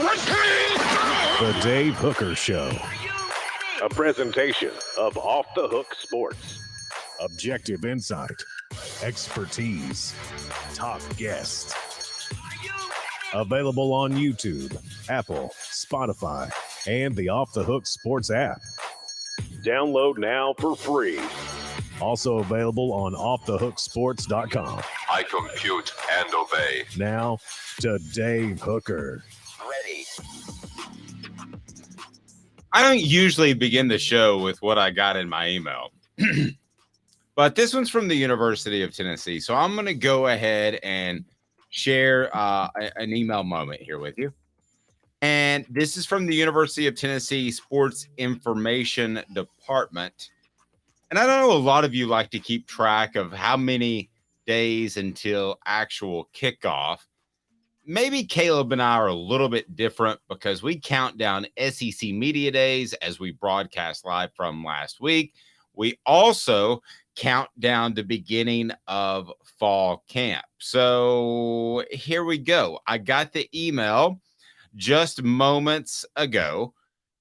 The Dave Hooker Show. A presentation of Off the Hook Sports. Objective insight, expertise, top guests. Available on YouTube, Apple, Spotify, and the Off the Hook Sports app. Download now for free. Also available on offthehooksports.com. I compute and obey. Now to Dave Hooker. Ready. I don't usually begin the show with what I got in my email, but this one's from the University of Tennessee. So I'm going to go ahead and share an email moment here with you. And this is from the University of Tennessee Sports Information Department. And I know a lot of you like to keep track of how many days until actual kickoff. Maybe Caleb and I are a little bit different because we count down SEC Media Days as we broadcast live from last week. We also count down the beginning of fall camp. So here we go. I got the email just moments ago.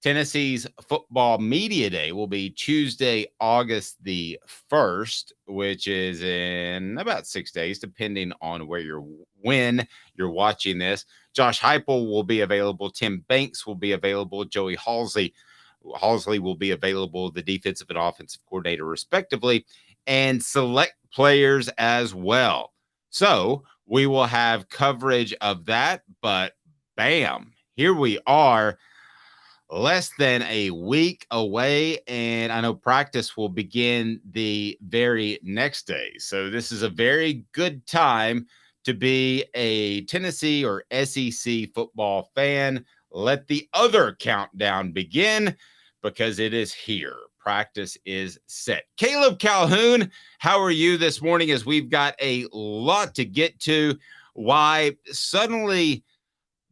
Tennessee's Football Media Day will be Tuesday, August the 1st, which is in about 6 days, depending on when you're watching this. Josh Heupel will be available. Tim Banks will be available. Joey Halsley will be available, the defensive and offensive coordinator, respectively, and select players as well. So we will have coverage of that, but bam, here we are. Less than a week away, and I know practice will begin the very next day. So this is a very good time to be a Tennessee or SEC football fan. Let the other countdown begin because it is here. Practice is set. Caleb Calhoun, how are you this morning as we've got a lot to get to? Why suddenly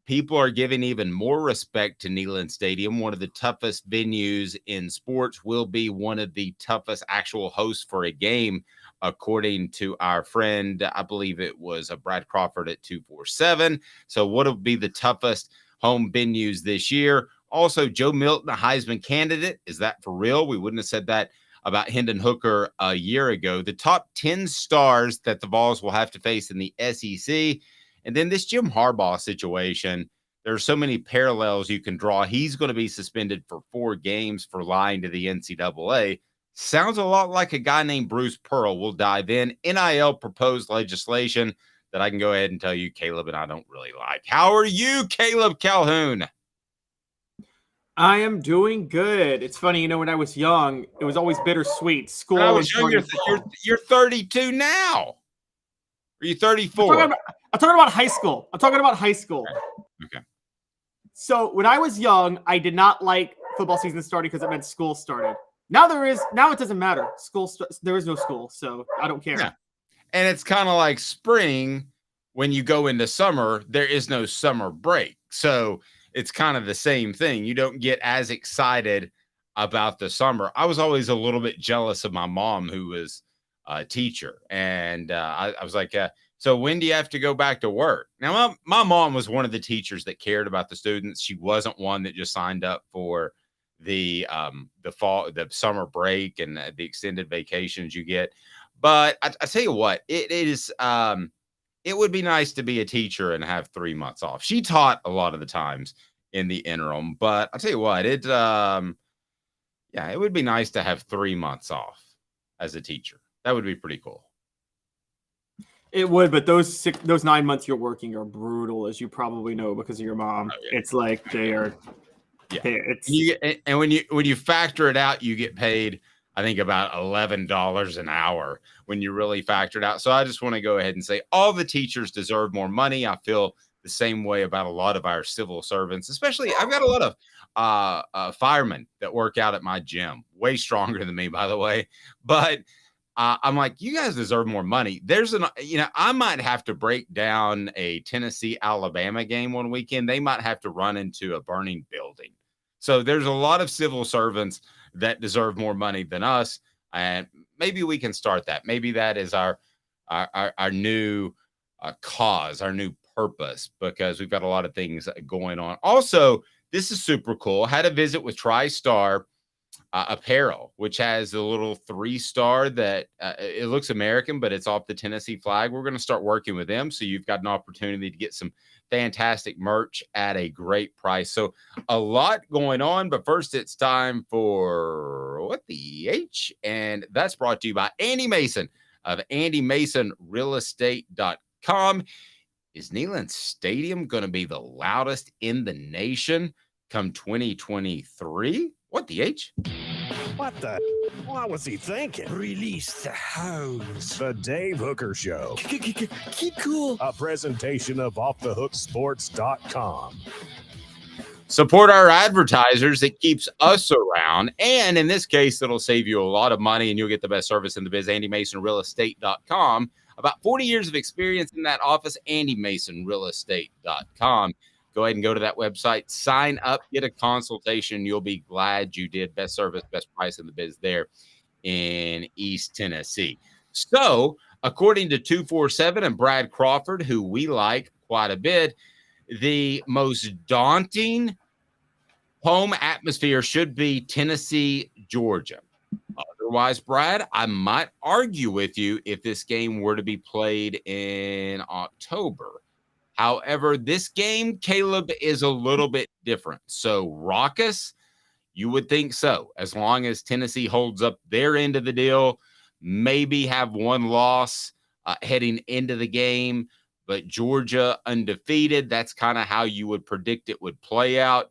people are giving even more respect to Neyland Stadium. One of the toughest venues in sports, will be one of the toughest actual hosts for a game, according to our friend, I believe it was Brad Crawford at 247. So what will be the toughest home venues this year? Also, Joe Milton, a Heisman candidate. Is that for real? We wouldn't have said that about Hendon Hooker a year ago. The top 10 stars that the Vols will have to face in the SEC. And then this Jim Harbaugh situation, there are so many parallels you can draw. He's going to be suspended for 4 games for lying to the NCAA. Sounds a lot like a guy named Bruce Pearl. We'll dive in. NIL proposed legislation that I can go ahead and tell you Caleb and I don't really like. How are you, Caleb Calhoun? I am doing good. It's funny, when I was young, it was always bittersweet. School. When I was young, you're 32 now. Are you 34? I'm talking about high school. Okay. So when I was young, I did not like football season starting because it meant school started. Now it doesn't matter. There is no school, so I don't care. Yeah. And it's kind of like spring when you go into summer, there is no summer break. So it's kind of the same thing. You don't get as excited about the summer. I was always a little bit jealous of my mom, who was a teacher. And I was like, so when do you have to go back to work? Now, my mom was one of the teachers that cared about the students. She wasn't one that just signed up for the summer break and the extended vacations you get. But I tell you what, it would be nice to be a teacher and have 3 months off. She taught a lot of the times in the interim, but I tell you what, it would be nice to have 3 months off as a teacher. That would be pretty cool. It would, but those 9 months you're working are brutal, as you probably know because of your mom. Oh, yeah. It's like they are. Yeah. And when you factor it out, you get paid, I think, about $11 an hour when you really factor it out. So I just want to go ahead and say all the teachers deserve more money. I feel the same way about a lot of our civil servants, especially I've got a lot of firemen that work out at my gym, way stronger than me, by the way. But I'm like, you guys deserve more money. I might have to break down a Tennessee-Alabama game one weekend. They might have to run into a burning building. So there's a lot of civil servants that deserve more money than us. And maybe we can start that. Maybe that is our new cause, our new purpose because we've got a lot of things going on. Also, this is super cool. I had a visit with TriStar Apparel, which has a little 3-star that it looks American, but it's off the Tennessee flag. We're going to start working with them. So you've got an opportunity to get some fantastic merch at a great price. So a lot going on, but first it's time for What the H? And that's brought to you by Andy Mason of AndyMasonRealEstate.com. Is Neyland Stadium going to be the loudest in the nation come 2023? What the H? What the? What was he thinking? Release the hounds. The Dave Hooker Show. Keep cool. A presentation of OffTheHookSports.com. Support our advertisers. It keeps us around. And in this case, it'll save you a lot of money and you'll get the best service in the biz. AndyMasonRealEstate.com. About 40 years of experience in that office. AndyMasonRealEstate.com. Go ahead and go to that website, sign up, get a consultation. You'll be glad you did. Best service, best price in the biz there in East Tennessee. So, according to 247 and Brad Crawford, who we like quite a bit, the most daunting home atmosphere should be Tennessee, Georgia. Otherwise, Brad, I might argue with you if this game were to be played in October. However, this game, Caleb, is a little bit different. So, raucous, you would think so. As long as Tennessee holds up their end of the deal, maybe have one loss heading into the game, but Georgia undefeated. That's kind of how you would predict it would play out.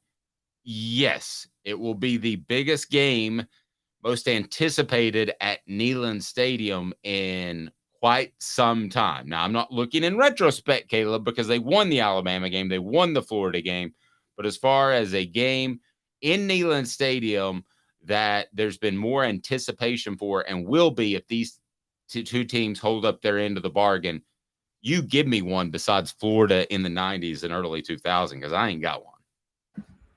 Yes, it will be the biggest game, most anticipated at Neyland Stadium in quite some time. Now, I'm not looking in retrospect, Caleb, because they won the Alabama game. They won the Florida game. But as far as a game in Neyland Stadium that there's been more anticipation for and will be if these two teams hold up their end of the bargain, you give me one besides Florida in the 90s and early 2000s because I ain't got one.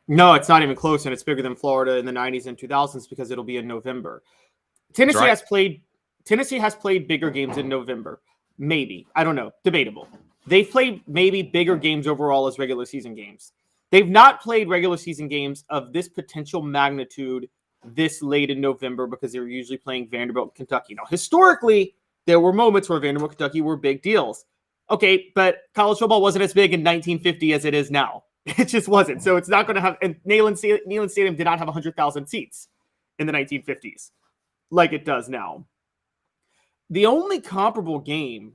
No, it's not even close, and it's bigger than Florida in the 90s and 2000s because it'll be in November. Tennessee has played bigger games in November. Maybe. I don't know. Debatable. They've played maybe bigger games overall as regular season games. They've not played regular season games of this potential magnitude this late in November because they were usually playing Vanderbilt and Kentucky. Now, historically, there were moments where Vanderbilt and Kentucky were big deals. Okay, but college football wasn't as big in 1950 as it is now. It just wasn't. So it's not going to have – and Neyland Stadium did not have 100,000 seats in the 1950s like it does now. The only comparable game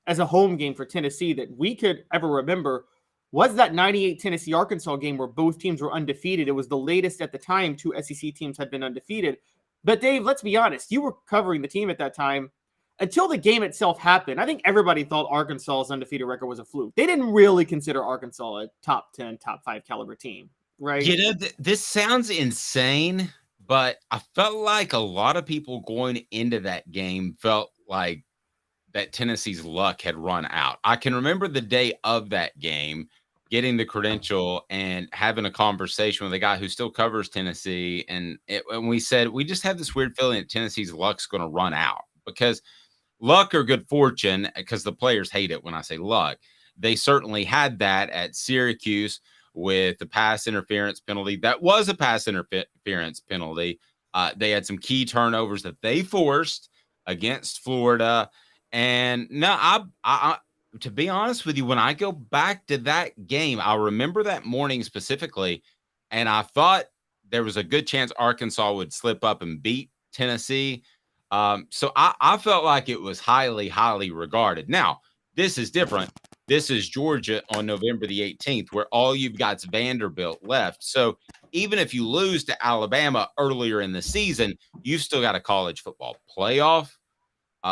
as a home game for Tennessee that we could ever remember was that 98 Tennessee-Arkansas game where both teams were undefeated. It was the latest at the time two SEC teams had been undefeated. But, Dave, let's be honest. You were covering the team at that time. Until the game itself happened, I think everybody thought Arkansas's undefeated record was a fluke. They didn't really consider Arkansas a top 10, top 5 caliber team, right? You know, this sounds insane, but I felt like a lot of people going into that game felt like that Tennessee's luck had run out. I can remember the day of that game, getting the credential and having a conversation with a guy who still covers Tennessee. And we said, we just have this weird feeling that Tennessee's luck's going to run out because luck or good fortune, because the players hate it when I say luck. They certainly had that at Syracuse with the pass interference penalty. That was a pass interference penalty. They had some key turnovers that they forced against Florida. And no, I to be honest with you, when I go back to that game, I remember that morning specifically, and I thought there was a good chance Arkansas would slip up and beat Tennessee. So I felt like it was highly, highly regarded. Now, this is different. This is Georgia on November the 18th, where all you've got is Vanderbilt left. So even if you lose to Alabama earlier in the season, you've still got a college football playoff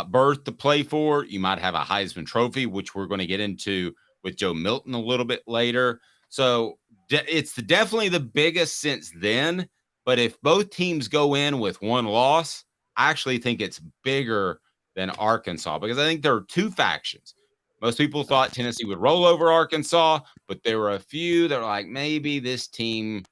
berth to play for. You might have a Heisman Trophy, which we're going to get into with Joe Milton a little bit later. So it's definitely the biggest since then. But if both teams go in with one loss, I actually think it's bigger than Arkansas because I think there are two factions. Most people thought Tennessee would roll over Arkansas, but there were a few that were like, maybe this team,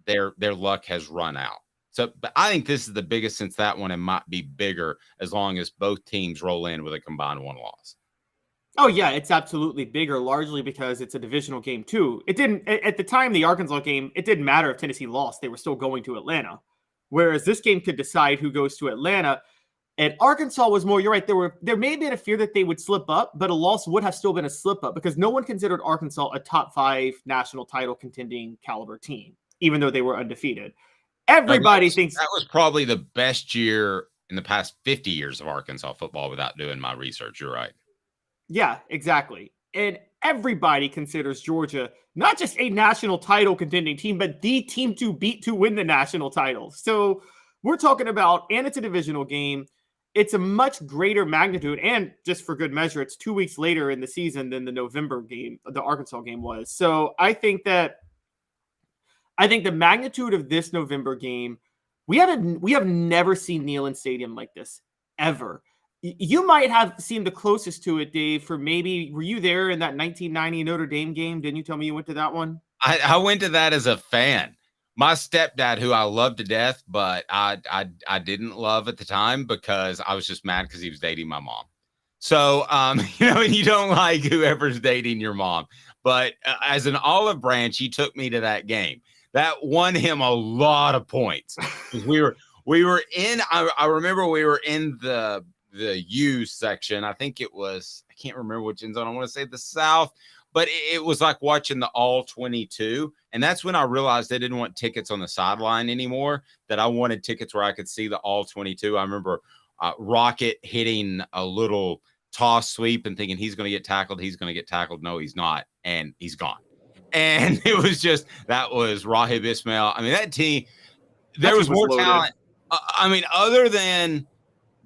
their luck has run out. So, but I think this is the biggest since that one and might be bigger as long as both teams roll in with a combined one loss. Oh yeah, it's absolutely bigger, largely because it's a divisional game too. It didn't at the time the Arkansas game. It didn't matter if Tennessee lost; they were still going to Atlanta. Whereas this game could decide who goes to Atlanta. And Arkansas was more. You're right. There may have been a fear that they would slip up, but a loss would have still been a slip up because no one considered Arkansas a top 5 national title contending caliber team, even though they were undefeated. Everybody thinks that was probably the best year in the past 50 years of Arkansas football without doing my research. You're right. Yeah, exactly. And everybody considers Georgia not just a national title contending team, but the team to beat to win the national title. So we're talking about, and it's a divisional game. It's a much greater magnitude. And just for good measure, it's 2 weeks later in the season than the November game, the Arkansas game was. So I think the magnitude of this November game, we have never seen Neyland Stadium like this ever. You might have seen the closest to it, Dave, for maybe, were you there in that 1990 Notre Dame game? Didn't you tell me you went to that one? I went to that as a fan. My stepdad, who I love to death, but I didn't love at the time because I was just mad because he was dating my mom. So, you don't like whoever's dating your mom. But as an olive branch, he took me to that game. That won him a lot of points. We were in, I remember we were in the U section. I think it was, I can't remember which end zone. I want to say the South, but it was like watching the all 22. And that's when I realized they didn't want tickets on the sideline anymore, that I wanted tickets where I could see the all 22. I remember Rocket hitting a little toss sweep and thinking he's going to get tackled. He's going to get tackled. No, he's not. And he's gone. And it was just, that was Rahib Ismail. I mean, that team, there was more talent. Other than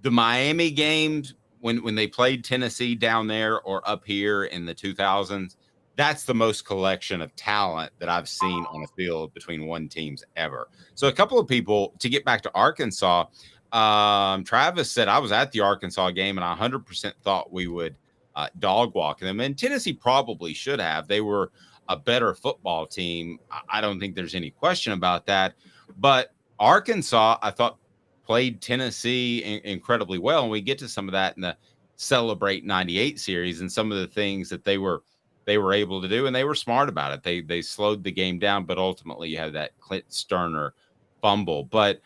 the Miami games, when they played Tennessee down there or up here in the 2000s, that's the most collection of talent that I've seen on a field between one teams ever. So a couple of people, to get back to Arkansas, Travis said, I was at the Arkansas game and I 100% thought we would dog walk them. And Tennessee probably should have. They were a better football team. I don't think there's any question about that. But Arkansas, I thought, played Tennessee incredibly well. And we get to some of that in the Celebrate 98 series and some of the things that they were able to do. And they were smart about it. They slowed the game down, but ultimately you have that Clint Sterner fumble. But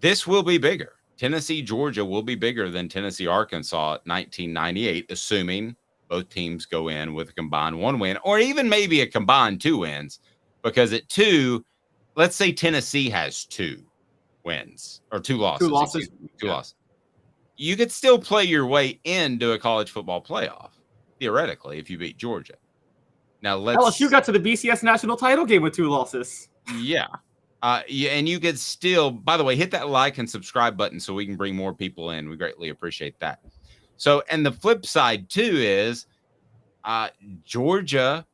this will be bigger. Tennessee, Georgia will be bigger than Tennessee, Arkansas 1998, assuming both teams go in with a combined 1 win, or even maybe a combined 2 wins, because at 2, let's say Tennessee has 2 wins or 2 losses. 2 losses. Two losses. You could still play your way into a college football playoff, theoretically, if you beat Georgia. Now LSU got to the BCS national title game with 2 losses. Yeah. And you could still, by the way, hit that like and subscribe button so we can bring more people in. We greatly appreciate that. So, and the flip side too is Georgia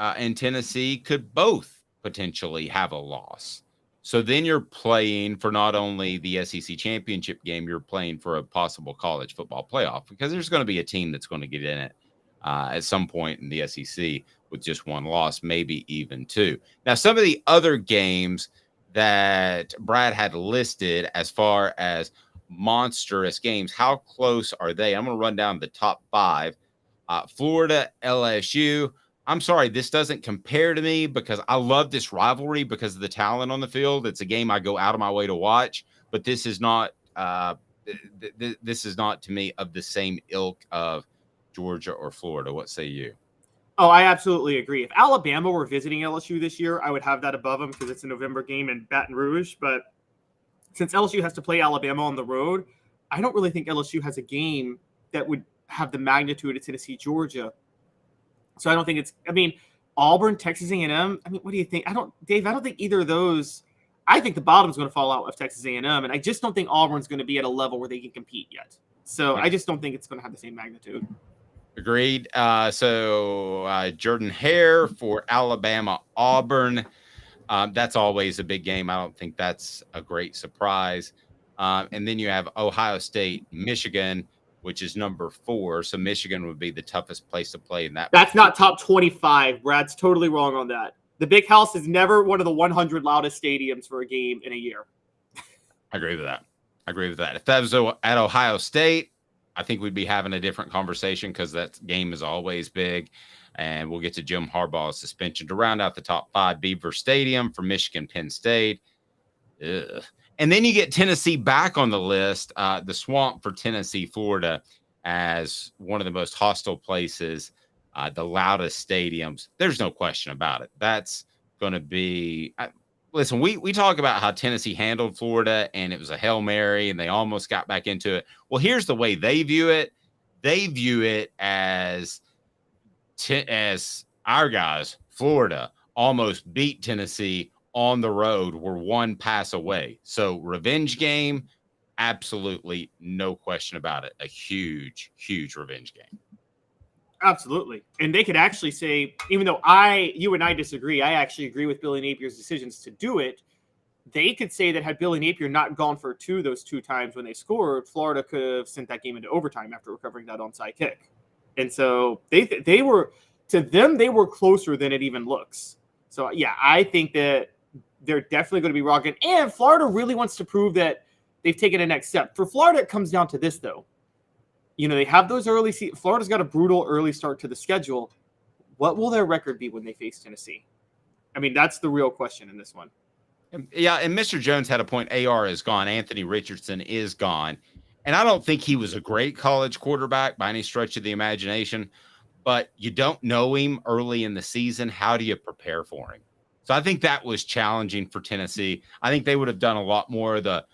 and Tennessee could both potentially have a loss. So then you're playing for not only the SEC championship game, you're playing for a possible college football playoff, because there's going to be a team that's going to get in it at some point in the SEC with just 1 loss, maybe even 2. Now, some of the other games that Brad had listed as far as monstrous games, how close are they? I'm going to run down the top 5. Florida, LSU. I'm sorry, this doesn't compare to me because I love this rivalry because of the talent on the field. It's a game I go out of my way to watch, but this is not this is not to me of the same ilk of Georgia or Florida. What say you? Oh, I absolutely agree. If Alabama were visiting LSU this year, I would have that above them because it's a November game in Baton Rouge. But since LSU has to play Alabama on the road, I don't really think LSU has a game that would have the magnitude of Tennessee, Georgia. So I don't think it's, Auburn, Texas A&M. What do you think? Dave, I don't think either of those. I think the bottom's going to fall out of Texas A&M, and I just don't think Auburn's going to be at a level where they can compete yet. So I just don't think it's going to have the same magnitude. Agreed. So Jordan Hare for Alabama, Auburn. That's always a big game. I don't think that's a great surprise. And then you have Ohio State, Michigan, which is number 4. So Michigan would be the toughest place to play in that. That's not top 25. Brad's totally wrong on that. The Big House is never one of the 100 loudest stadiums for a game in a year. I agree with that. If that was at Ohio State, I think we'd be having a different conversation because that game is always big. And we'll get to Jim Harbaugh's suspension to round out the top 5. Beaver Stadium for Michigan, Penn State. Ugh. And then you get Tennessee back on the list, the Swamp for Tennessee, Florida, as one of the most hostile places, the loudest stadiums. There's no question about it. That's going to be listen, we talk about how Tennessee handled Florida and it was a Hail Mary and they almost got back into it. Well, here's the way they view it. They view it as our guys, Florida, almost beat Tennessee on the road. We're one pass away. So revenge game, absolutely no question about it. A huge, huge revenge game. Absolutely. And they could actually say, even though you and I disagree, I actually agree with Billy Napier's decisions to do it. They could say that had Billy Napier not gone for those two times when they scored, Florida could have sent that game into overtime after recovering that onside kick. And so they were, to them, they were closer than it even looks. So, yeah, I think that they're definitely going to be rocking. And Florida really wants to prove that they've taken a next step. For Florida, it comes down to this, though. You know, they have those Florida's got a brutal early start to the schedule. What will their record be when they face Tennessee? I mean, that's the real question in this one. Yeah, and Mr. Jones had a point. AR is gone. Anthony Richardson is gone. And I don't think he was a great college quarterback by any stretch of the imagination, but you don't know him early in the season. How do you prepare for him? So I think that was challenging for Tennessee. I think they would have done a lot more of the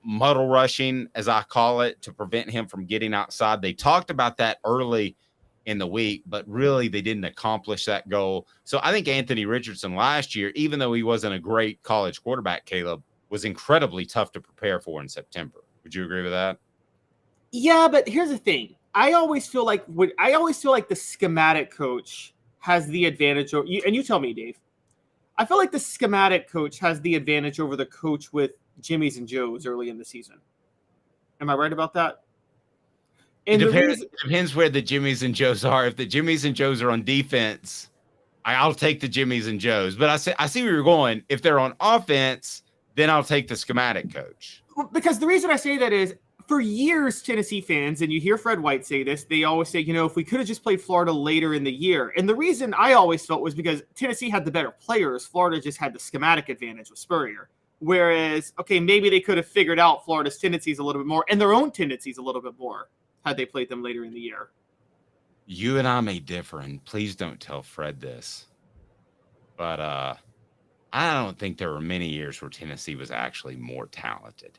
muddle rushing, as I call it, to prevent him from getting outside. They talked about that early in the week, but really they didn't accomplish that goal. So I think Anthony Richardson last year, even though he wasn't a great college quarterback, Caleb, was incredibly tough to prepare for in September. Would you agree with that? Yeah, but here's the thing. I always feel like the schematic coach has the advantage over you, and you tell me, Dave. I feel like the schematic coach has the advantage over the coach with Jimmy's and Joe's early in the season. Am I right about that? And it depends where the Jimmy's and Joe's are. If the Jimmy's and Joe's are on defense, I'll take the Jimmy's and Joe's. But I see where you're going. If they're on offense, then I'll take the schematic coach. Because the reason I say that is, for years, Tennessee fans, and you hear Fred White say this, they always say, you know, if we could have just played Florida later in the year. And the reason I always felt was because Tennessee had the better players. Florida just had the schematic advantage with Spurrier. Whereas, okay, maybe they could have figured out Florida's tendencies a little bit more and their own tendencies a little bit more had they played them later in the year. You and I may differ, and please don't tell Fred this. But I don't think there were many years where Tennessee was actually more talented.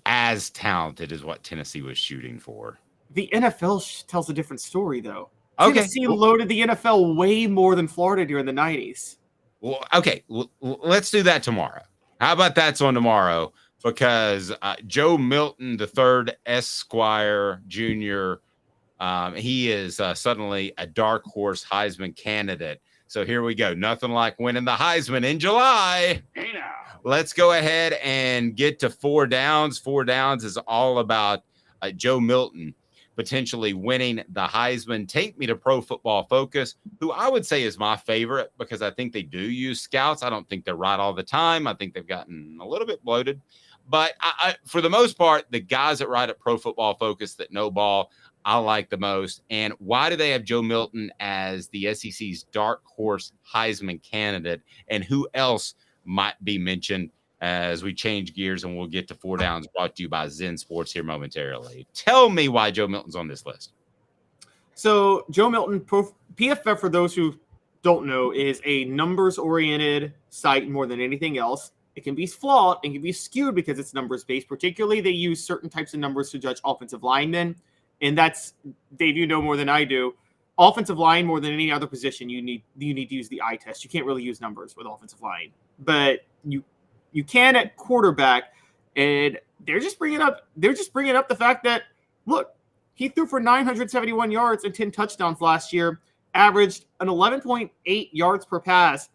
As talented as what Tennessee was shooting for. The NFL tells a different story, though. Okay. Tennessee loaded the NFL way more than Florida during the 90s. Well, okay, let's do that tomorrow. How about that's on tomorrow? Because Joe Milton III, Esquire Jr., he is suddenly a dark horse Heisman candidate. So here we go. Nothing like winning the Heisman in July. Hey now. Let's go ahead and get to 4 downs. 4 downs is all about Joe Milton potentially winning the Heisman. Take me to Pro Football Focus, who I would say is my favorite because I think they do use scouts. I don't think they're right all the time. I think they've gotten a little bit bloated. But I for the most part, the guys that write at Pro Football Focus that know ball, I like the most. And why do they have Joe Milton as the SEC's dark horse Heisman candidate? And who else might be mentioned as we change gears, and we'll get to 4 downs, brought to you by Zen Sports here momentarily. Tell me why Joe Milton's on this list. So Joe Milton, PFF, for those who don't know, is a numbers-oriented site more than anything else. It can be flawed and can be skewed because it's numbers-based. Particularly, they use certain types of numbers to judge offensive linemen. And that's, Dave, you know more than I do. Offensive line, more than any other position, you need to use the eye test. You can't really use numbers with offensive line. But you can at quarterback, and they're just bringing up the fact that, look, he threw for 971 yards and 10 touchdowns last year, averaged an 11.8 yards per pass,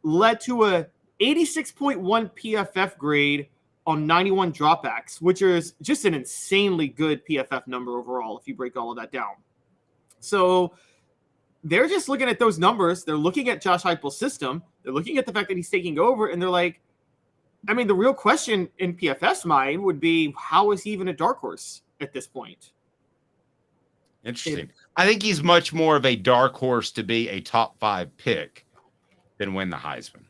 led to a 86.1 PFF grade on 91 dropbacks, which is just an insanely good PFF number overall if you break all of that down. So they're just looking at those numbers. They're looking at Josh Heupel's system. They're looking at the fact that he's taking over, and they're like, I mean, the real question in PFF's mind would be, how is he even a dark horse? at this point. Interesting. I think he's much more of a dark horse to be a top 5 pick than win the Heisman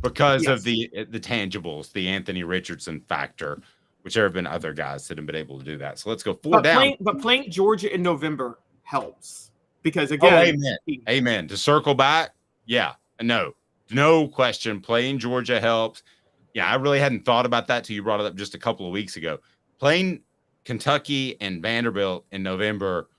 because of the tangibles, the Anthony Richardson factor, which there have been other guys that have been able to do that. So let's go 4 down. But playing Georgia in November helps because, again, amen. To circle back, no question. Playing Georgia helps. Yeah, I really hadn't thought about that till you brought it up just a couple of weeks ago. Playing Kentucky and Vanderbilt in November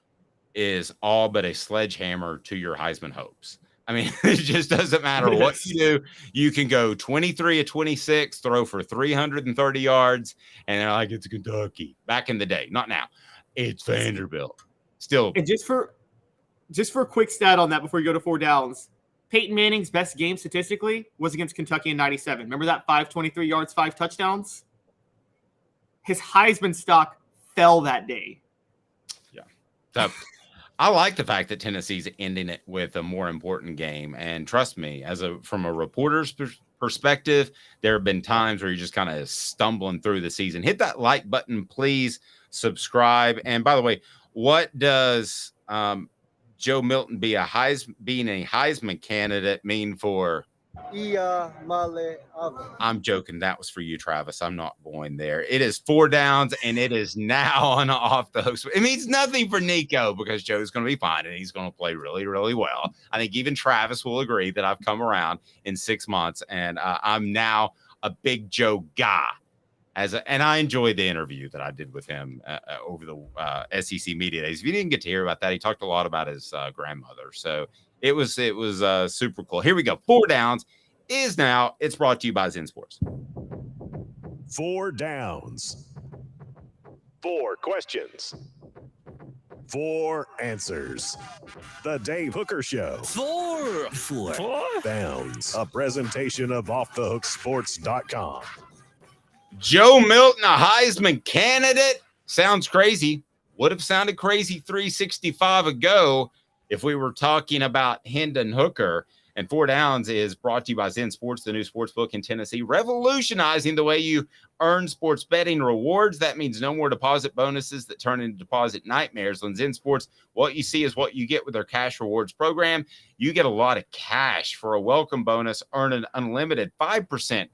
is all but a sledgehammer to your Heisman hopes. I mean, it just doesn't matter what you do. You can go 23 of 26, throw for 330 yards, and they're like, it's Kentucky. Back in the day, not now. It's Vanderbilt. Still. And just for a quick stat on that before you go to 4 downs, Peyton Manning's best game statistically was against Kentucky in 97. Remember that 523 yards, 5 touchdowns? His Heisman stock fell that day. Yeah. So, I like the fact that Tennessee's ending it with a more important game. And trust me, from a reporter's perspective, there have been times where you're just kind of stumbling through the season. Hit that like button, please. Subscribe. And by the way, what does Joe Milton being a Heisman candidate mean for? I'm joking. That was for you, Travis. I'm not going there. It is 4 downs, and it is now on Off the Hook. It means nothing for Nico because Joe's going to be fine, and he's going to play really, really well. I think even Travis will agree that I've come around in 6 months, and I'm now a big Joe guy. And I enjoyed the interview that I did with him over the SEC Media Days. If you didn't get to hear about that, he talked a lot about his grandmother. So it was super cool. Here we go. 4 downs is now. It's brought to you by Zen Sports. 4 downs. 4 questions. 4 answers. The Dave Hooker Show. 4 Downs. A presentation of offthehooksports.com. Joe Milton, a Heisman candidate. Sounds crazy. Would have sounded crazy 365 ago if we were talking about Hendon Hooker. And 4 downs is brought to you by Zen Sports, the new sports book in Tennessee, revolutionizing the way you earn sports betting rewards. That means no more deposit bonuses that turn into deposit nightmares. On Zen Sports, what you see is what you get with their cash rewards program. You get a lot of cash for a welcome bonus, earn an unlimited 5%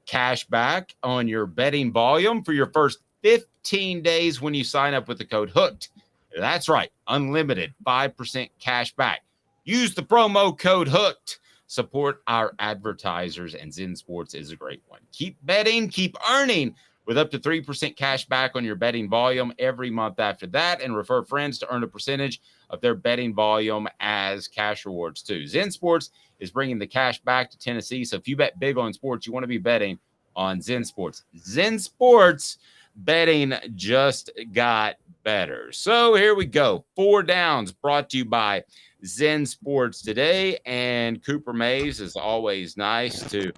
cash back on your betting volume for your first 15 days when you sign up with the code HOOKED. That's right, unlimited 5% cash back. Use the promo code HOOKED. Support our advertisers, and Zen Sports is a great one. Keep betting, keep earning with up to 3% cash back on your betting volume every month after that, and refer friends to earn a percentage of their betting volume as cash rewards too. Zen Sports is bringing the cash back to Tennessee, so if you bet big on sports, you want to be betting on Zen Sports. Zen Sports betting just got better. So here we go. 4 downs brought to you by Zen Sports today, and Cooper Mays is always nice to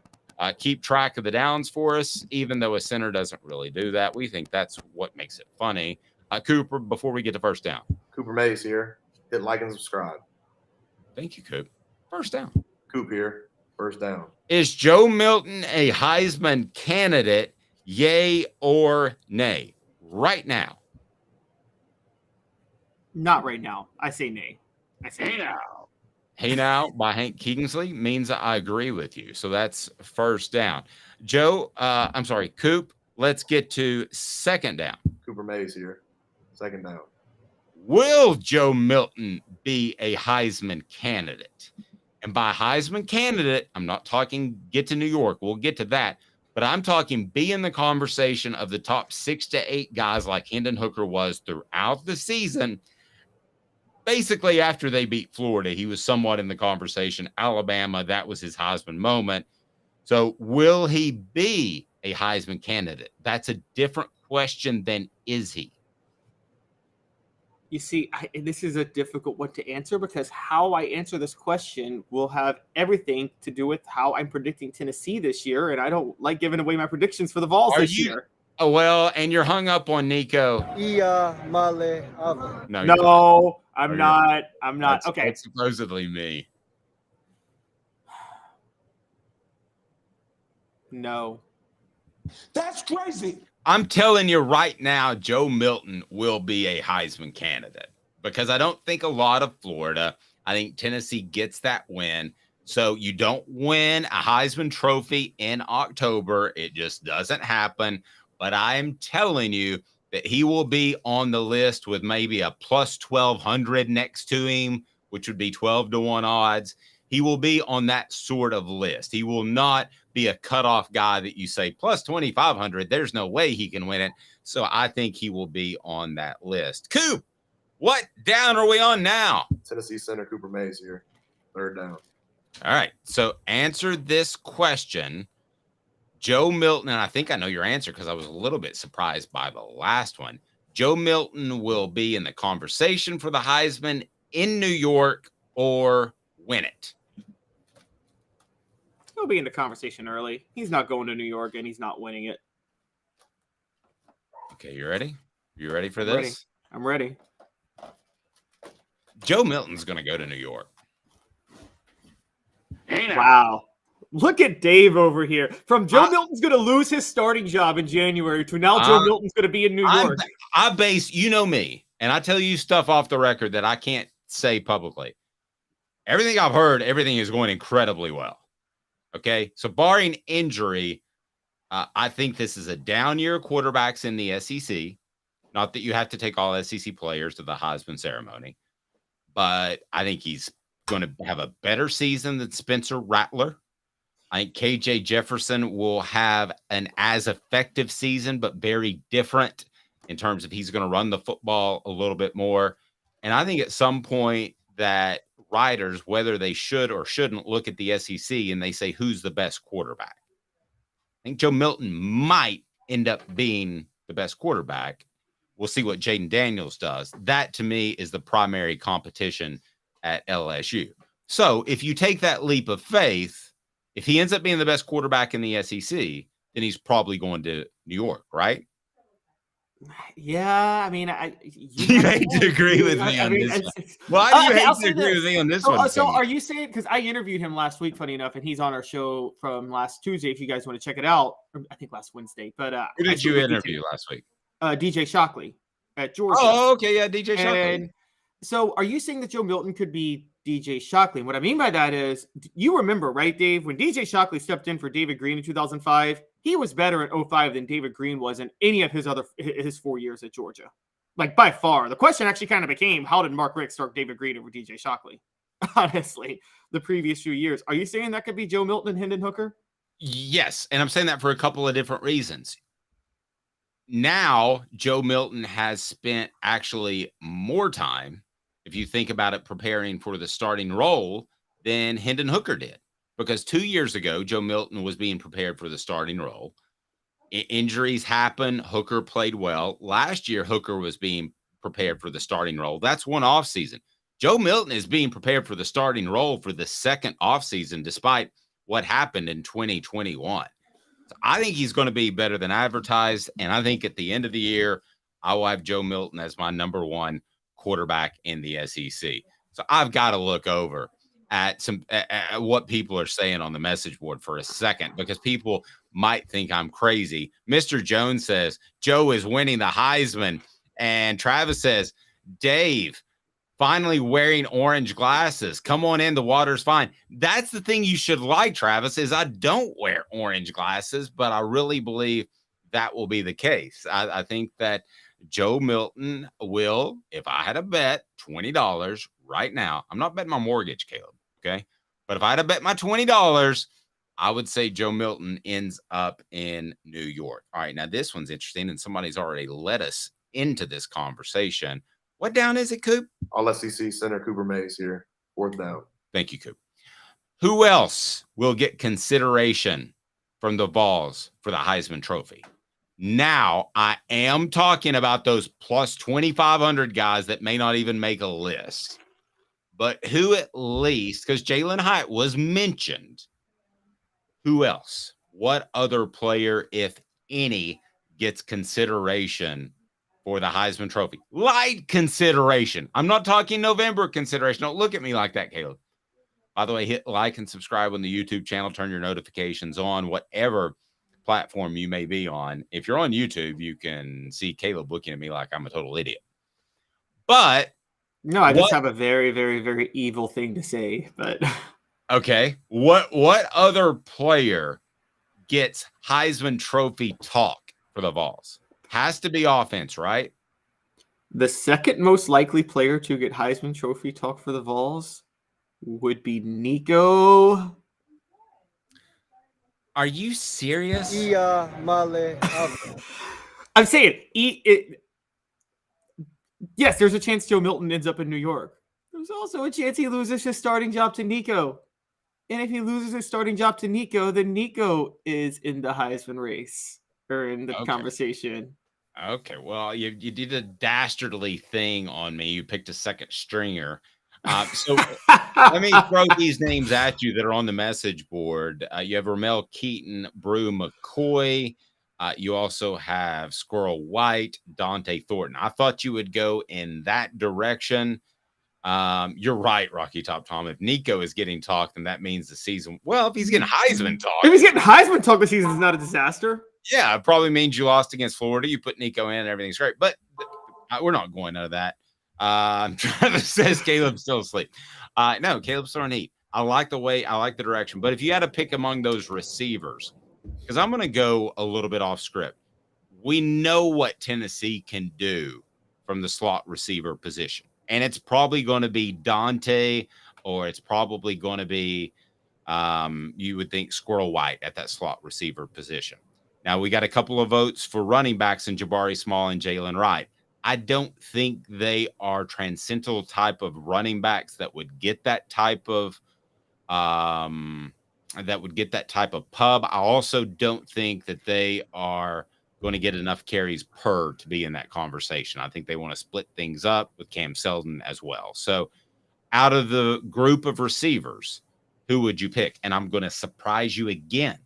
keep track of the downs for us, even though a center doesn't really do that. We think that's what makes it funny. Cooper, before we get to first down. Cooper Mays here. Hit like and subscribe. Thank you, Coop. First down. Coop here. First down. Is Joe Milton a Heisman candidate, yay or nay? Right now. Not right now. I say nay. I say Hey now. Hey now by Hank Kingsley means I agree with you. So that's first down. Joe, Coop, let's get to second down. Cooper Mays here. Second down. Will Joe Milton be a Heisman candidate? And by Heisman candidate, I'm not talking get to New York. We'll get to that. But I'm talking be in the conversation of the top 6 to 8 guys like Hendon Hooker was throughout the season. Basically, after they beat Florida, he was somewhat in the conversation. Alabama, that was his Heisman moment. So will he be a Heisman candidate? That's a different question than is he? You see, this is a difficult one to answer because how I answer this question will have everything to do with how I'm predicting Tennessee this year, and I don't like giving away my predictions for the Vols this year. Oh, well, and you're hung up on Nico. No, I'm not. Okay. It's supposedly me. No. That's crazy. I'm telling you right now, Joe Milton will be a Heisman candidate because I don't think a lot of Florida. I think Tennessee gets that win. So you don't win a Heisman trophy in October. It just doesn't happen. But I am telling you that he will be on the list with maybe a plus 1,200 next to him, which would be 12-1 odds. He will be on that sort of list. He will not be a cutoff guy that you say plus 2,500. There's no way he can win it. So I think he will be on that list. Coop, what down are we on now? Tennessee center Cooper Mays here. Third down. All right. So answer this question. Joe Milton, and I think I know your answer because I was a little bit surprised by the last one. Joe Milton will be in the conversation for the Heisman in New York or win it. He'll be in the conversation early. He's not going to New York, and he's not winning it. Okay, you ready? You ready for this? I'm ready. Joe Milton's going to go to New York. Wow. Look at Dave over here. From Joe Milton's going to lose his starting job in January to now Joe Milton's going to be in New York. I base, you know me, and I tell you stuff off the record that I can't say publicly. Everything I've heard, everything is going incredibly well. Okay, so barring injury, I think this is a down year of quarterbacks in the SEC. Not that you have to take all SEC players to the Heisman ceremony, but I think he's going to have a better season than Spencer Rattler. I think KJ Jefferson will have an as effective season, but very different in terms of he's going to run the football a little bit more. And I think at some point that writers, whether they should or shouldn't look at the SEC and they say, who's the best quarterback? I think Joe Milton might end up being the best quarterback. We'll see what Jaden Daniels does. That to me is the primary competition at LSU. So if you take that leap of faith, if he ends up being the best quarterback in the SEC, then he's probably going to New York, right? Yeah, I mean, you hate to agree with me on this one. Why do you hate to agree with me on this one? So are you saying, because I interviewed him last week, funny enough, and he's on our show from last Tuesday, if you guys want to check it out, or I think last Wednesday. But who did you interview last week? DJ Shockley at Georgia. Oh, okay, yeah, DJ Shockley. And so are you saying that Joe Milton could be DJ Shockley? And what I mean by that is, you remember, right, Dave, when DJ Shockley stepped in for David Green in 2005, he was better in 2005 than David Green was in any of his 4 years at Georgia. Like, by far. The question actually kind of became, how did Mark Richt start David Green over DJ Shockley? Honestly, the previous few years. Are you saying that could be Joe Milton and Hendon Hooker? Yes, and I'm saying that for a couple of different reasons. Now, Joe Milton has spent actually more time, if you think about it, preparing for the starting role than Hendon Hooker did. Because 2 years ago, Joe Milton was being prepared for the starting role. Injuries happen. Hooker played well. Last year, Hooker was being prepared for the starting role. That's one offseason. Joe Milton is being prepared for the starting role for the second offseason, despite what happened in 2021. So I think he's going to be better than advertised. And I think at the end of the year, I will have Joe Milton as my number one quarterback in the SEC. So I've got to look over at what people are saying on the message board for a second, because people might think I'm crazy. Mr. Jones says Joe is winning the Heisman, and Travis says, Dave, finally wearing orange glasses. Come on in, the water's fine. That's the thing you should like, Travis, is I don't wear orange glasses, but I really believe that will be the case. I think that Joe Milton will, if I had to bet $20 right now, I'm not betting my mortgage, Caleb, okay? But if I had to bet my $20, I would say Joe Milton ends up in New York. All right, now this one's interesting, and somebody's already led us into this conversation. What down is it, Coop? All SEC center Cooper Mays here. Fourth down. Thank you, Coop. Who else will get consideration from the Vols for the Heisman Trophy? Now, I am talking about those plus 2,500 guys that may not even make a list. But who at least, because Jalen Hyatt was mentioned, who else? What other player, if any, gets consideration for the Heisman Trophy? Light consideration. I'm not talking November consideration. Don't look at me like that, Caleb. By the way, hit like and subscribe on the YouTube channel. Turn your notifications on, whatever platform you may be on. If you're on YouTube, you can see Caleb looking at me like I'm a total idiot. But no, I just have a very, very, very evil thing to say. But okay, what other player gets Heisman Trophy talk for the Vols? Has to be offense, right? The second most likely player to get Heisman Trophy talk for the Vols would be Nico. Are you serious? I'm saying yes, there's a chance Joe Milton ends up in New York. There's also a chance he loses his starting job to Nico. And if he loses his starting job to Nico, then Nico is in the Heisman race or in the conversation. Okay, well, you did a dastardly thing on me. You picked a second stringer. So let me throw these names at you that are on the message board. You have Ramel Keaton, Brew McCoy. You also have Squirrel White, Dante Thornton. I thought you would go in that direction. You're right, Rocky Top Tom. If Nico is getting talk, then that means the season. Well, if he's getting Heisman talk. If he's getting Heisman talk, the season is not a disaster. Yeah, it probably means you lost against Florida. You put Nico in and everything's great. But we're not going out of that. Travis says Caleb's still asleep. No, Caleb's throwing heat. I like the direction. But if you had to pick among those receivers, because I'm going to go a little bit off script. We know what Tennessee can do from the slot receiver position. And it's probably going to be Dante, or it's probably going to be, you would think, Squirrel White at that slot receiver position. Now, we got a couple of votes for running backs in Jabari Small and Jalen Wright. I don't think they are transcendental type of running backs that would get that type of pub. I also don't think that they are going to get enough carries per to be in that conversation. I think they want to split things up with Cam Selden as well. So out of the group of receivers, who would you pick? And I'm going to surprise you again.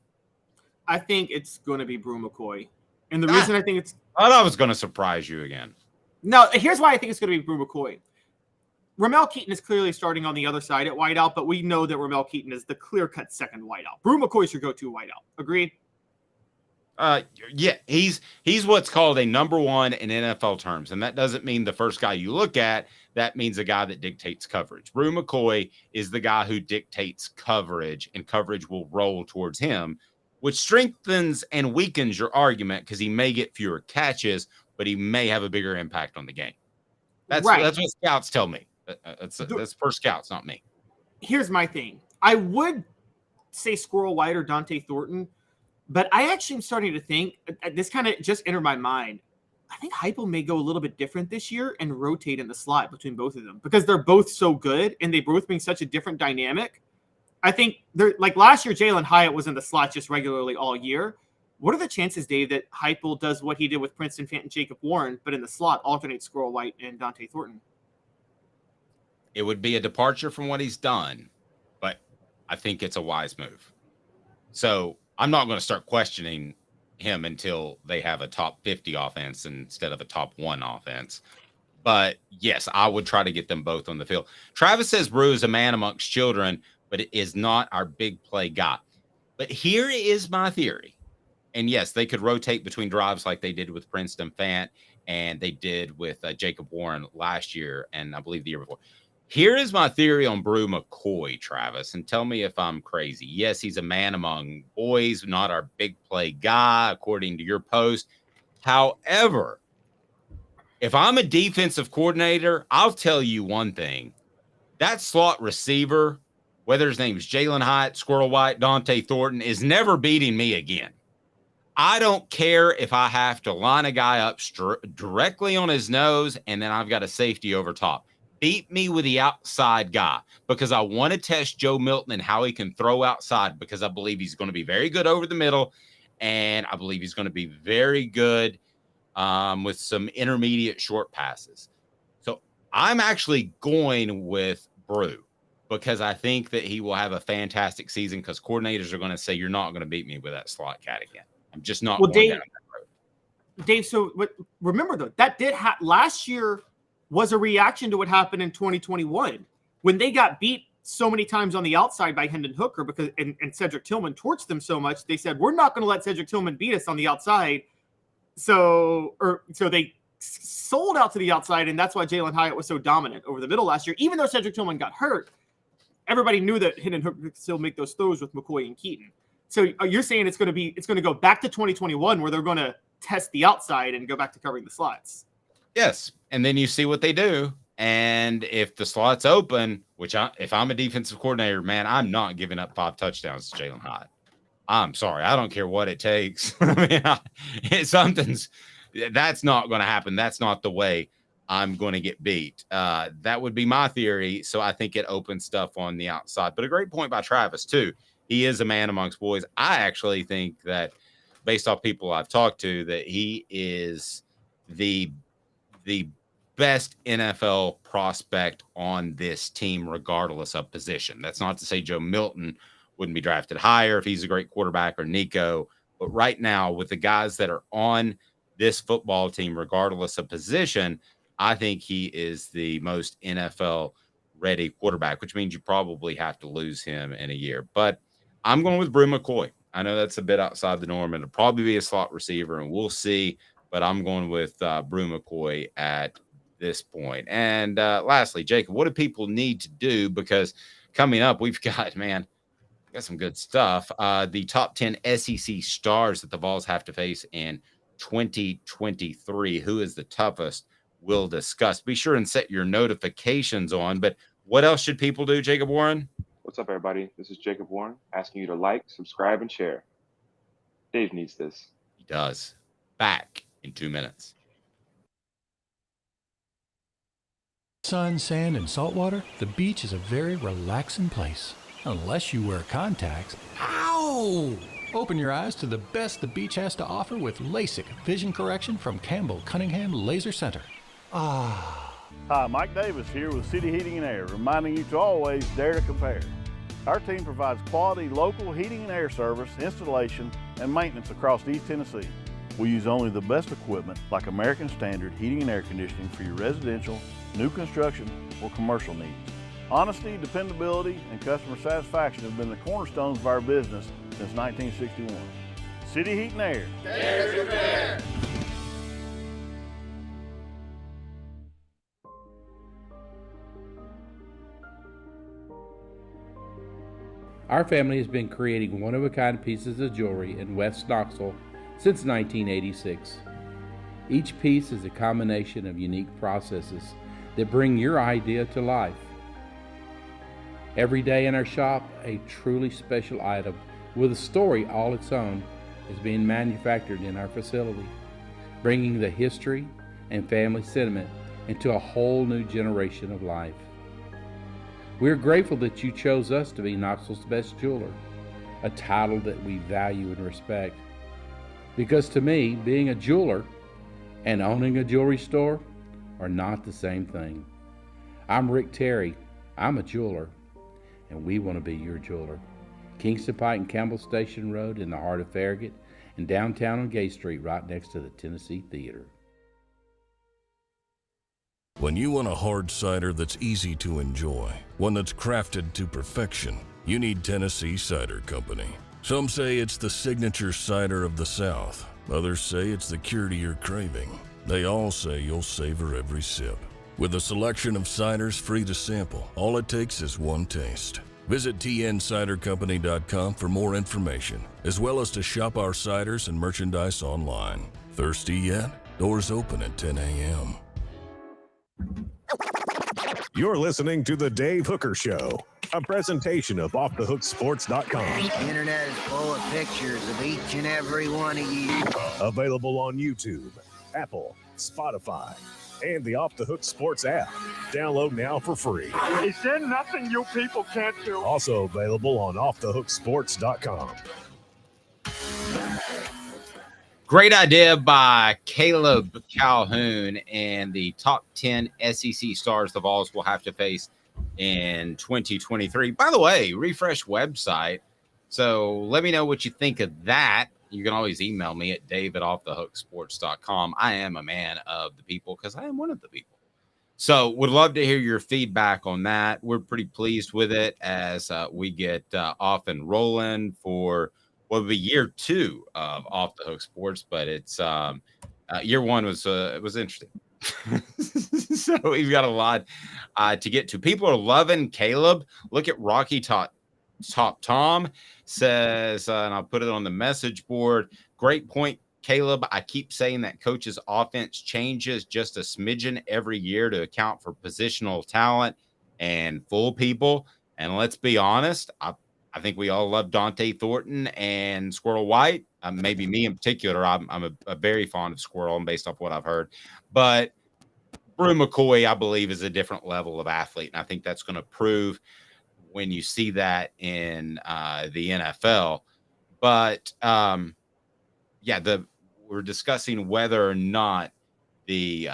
I think it's going to be Brew McCoy. And the reason I think it's... I thought I was going to surprise you again. No, here's why I think it's going to be Brew McCoy. Ramel Keaton is clearly starting on the other side at wideout, but we know that Ramel Keaton is the clear-cut second wideout. Brew McCoy is your go-to wideout. Agreed? Yeah, he's what's called a number one in NFL terms, and that doesn't mean the first guy you look at. That means the guy that dictates coverage. Brew McCoy is the guy who dictates coverage, and coverage will roll towards him, which strengthens and weakens your argument because he may get fewer catches, but he may have a bigger impact on the game. That's what scouts tell me. That's per scouts, not me. Here's my thing. I would say Squirrel White or Dante Thornton, but I actually am starting to think, this kind of just entered my mind, I think Heupel may go a little bit different this year and rotate in the slot between both of them because they're both so good and they both bring such a different dynamic. I think they're like last year, Jalen Hyatt was in the slot just regularly all year. What are the chances, Dave, that Heupel does what he did with Princeton Fant and Jacob Warren, but in the slot alternates Squirrel White and Dante Thornton? It would be a departure from what he's done, but I think it's a wise move. So I'm not going to start questioning him until they have a top 50 offense instead of a top 1 offense. But yes, I would try to get them both on the field. Travis says Brew is a man amongst children, but it is not our big play guy. But here is my theory. And yes, they could rotate between drives like they did with Princeton Fant and they did with Jacob Warren last year and I believe the year before. Here is my theory on Brew McCoy, Travis, and tell me if I'm crazy. Yes, he's a man among boys, not our big play guy, according to your post. However, if I'm a defensive coordinator, I'll tell you one thing. That slot receiver, whether his name is Jalen Hyatt, Squirrel White, Dante Thornton, is never beating me again. I don't care if I have to line a guy up directly on his nose and then I've got a safety over top. Beat me with the outside guy because I want to test Joe Milton and how he can throw outside because I believe he's going to be very good over the middle and I believe he's going to be very good with some intermediate short passes. So I'm actually going with Brew because I think that he will have a fantastic season because coordinators are going to say, you're not going to beat me with that slot cat again. I'm just not going down that road. Dave, so remember, though, that did last year was a reaction to what happened in 2021 when they got beat so many times on the outside by Hendon Hooker because and Cedric Tillman torched them so much. They said, we're not going to let Cedric Tillman beat us on the outside. So they sold out to the outside, and that's why Jalen Hyatt was so dominant over the middle last year. Even though Cedric Tillman got hurt, everybody knew that Hendon Hooker could still make those throws with McCoy and Keaton. So you're saying it's going to go back to 2021 where they're going to test the outside and go back to covering the slots. Yes, and then you see what they do. And if the slot's open, if I'm a defensive coordinator, man, I'm not giving up 5 touchdowns to Jalen Hyatt. I'm sorry. I don't care what it takes. I mean, that's not going to happen. That's not the way I'm going to get beat. That would be my theory. So I think it opens stuff on the outside. But a great point by Travis, too. He is a man amongst boys. I actually think that based off people I've talked to, that he is the best NFL prospect on this team, regardless of position. That's not to say Joe Milton wouldn't be drafted higher if he's a great quarterback, or Nico. But right now, with the guys that are on this football team, regardless of position, I think he is the most NFL-ready quarterback, which means you probably have to lose him in a year. But I'm going with Brew McCoy. I know that's a bit outside the norm, and it'll probably be a slot receiver, and we'll see. But I'm going with Brew McCoy at this point. And lastly, Jacob, what do people need to do? Because coming up, we've got some good stuff. The top 10 SEC stars that the Vols have to face in 2023. Who is the toughest? We'll discuss. Be sure and set your notifications on. But what else should people do, Jacob Warren? What's up, everybody? This is Jacob Warren asking you to like, subscribe, and share. Dave needs this. He does. Back in 2 minutes. Sun, sand, and salt water, the beach is a very relaxing place. Unless you wear contacts. Ow! Open your eyes to the best the beach has to offer with LASIK vision correction from Campbell Cunningham Laser Center. Ah. Hi, Mike Davis here with City Heating and Air, reminding you to always dare to compare. Our team provides quality local heating and air service, installation, and maintenance across East Tennessee. We use only the best equipment like American Standard heating and air conditioning for your residential, new construction, or commercial needs. Honesty, dependability, and customer satisfaction have been the cornerstones of our business since 1961. City Heat and Air. Dare to compare. Our family has been creating one-of-a-kind pieces of jewelry in West Knoxville since 1986. Each piece is a combination of unique processes that bring your idea to life. Every day in our shop, a truly special item with a story all its own is being manufactured in our facility, bringing the history and family sentiment into a whole new generation of life. We're grateful that you chose us to be Knoxville's best jeweler, a title that we value and respect. Because to me, being a jeweler and owning a jewelry store are not the same thing. I'm Rick Terry. I'm a jeweler, and we want to be your jeweler. Kingston Pike and Campbell Station Road in the heart of Farragut, and downtown on Gay Street right next to the Tennessee Theater. When you want a hard cider that's easy to enjoy, one that's crafted to perfection, you need Tennessee Cider Company. Some say it's the signature cider of the South. Others say it's the cure to your craving. They all say you'll savor every sip. With a selection of ciders free to sample, all it takes is one taste. Visit tncidercompany.com for more information, as well as to shop our ciders and merchandise online. Thirsty yet? Doors open at 10 a.m. You're listening to The Dave Hooker Show, a presentation of OffTheHookSports.com. The internet is full of pictures of each and every one of you. Available on YouTube, Apple, Spotify, and the Off the Hook Sports app. Download now for free. Is there nothing you people can't do? Also available on OffTheHookSports.com. Great idea by Caleb Calhoun and the top 10 SEC stars the Vols will have to face in 2023. By the way, refresh website. So let me know what you think of that. You can always email me at dave@offthehooksports.com. I am a man of the people because I am one of the people. So would love to hear your feedback on that. We're pretty pleased with it as we get off and rolling for what will be year 2 of Off the Hook Sports, but it's year 1 was interesting. So we've got a lot to get to. People are loving Caleb. Look at Rocky Top Tom says, and I'll put it on the message board. Great point, Caleb. I keep saying that coach's offense changes just a smidgen every year to account for positional talent and full people. And let's be honest, I think we all love Dante Thornton and Squirrel White. Maybe me in particular. I'm a very fond of Squirrel based off what I've heard. But Brew McCoy, I believe, is a different level of athlete. And I think that's going to prove when you see that in the NFL. But, we're discussing whether or not the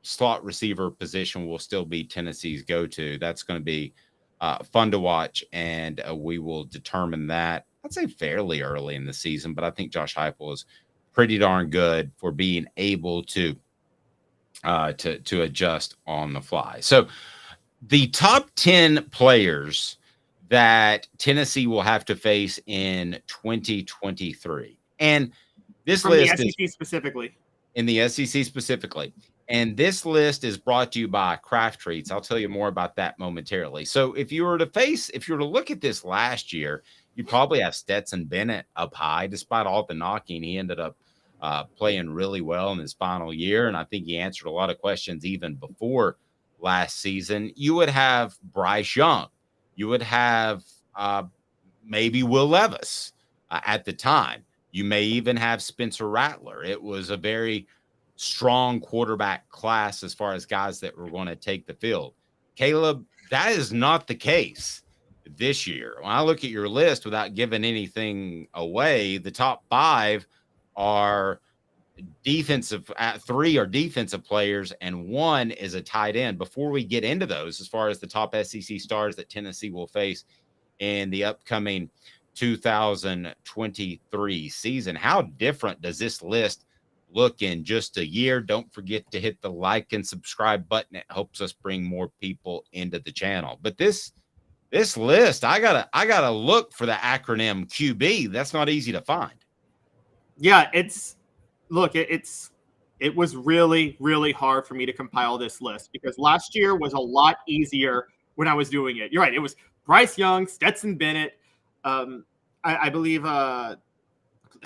slot receiver position will still be Tennessee's go-to. That's going to be fun to watch, and we will determine that, I'd say fairly early in the season, but I think Josh Heupel is pretty darn good for being able to adjust on the fly. So the top 10 players that Tennessee will have to face in 2023. And this from list the SEC is specifically. In the SEC specifically. And this list is brought to you by Craft Treats. I'll tell you more about that momentarily. So if you were to look at this last year, you'd probably have Stetson Bennett up high. Despite all the knocking, he ended up playing really well in his final year. And I think he answered a lot of questions even before last season. You would have Bryce Young. You would have maybe Will Levis at the time. You may even have Spencer Rattler. It was a very strong quarterback class as far as guys that were going to take the field. Caleb, that is not the case this year. When I look at your list without giving anything away, the top 5 are defensive, 3 are defensive players, and 1 is a tight end. Before we get into those, as far as the top SEC stars that Tennessee will face in the upcoming 2023 season, how different does this list look in just a year? Don't forget to hit the like and subscribe button. It helps us bring more people into the channel. But this list, I gotta look for the acronym QB. That's not easy to find. Yeah, it was really, really hard for me to compile this list because last year was a lot easier when I was doing it. You're right. It was Bryce Young, Stetson Bennett. I believe, I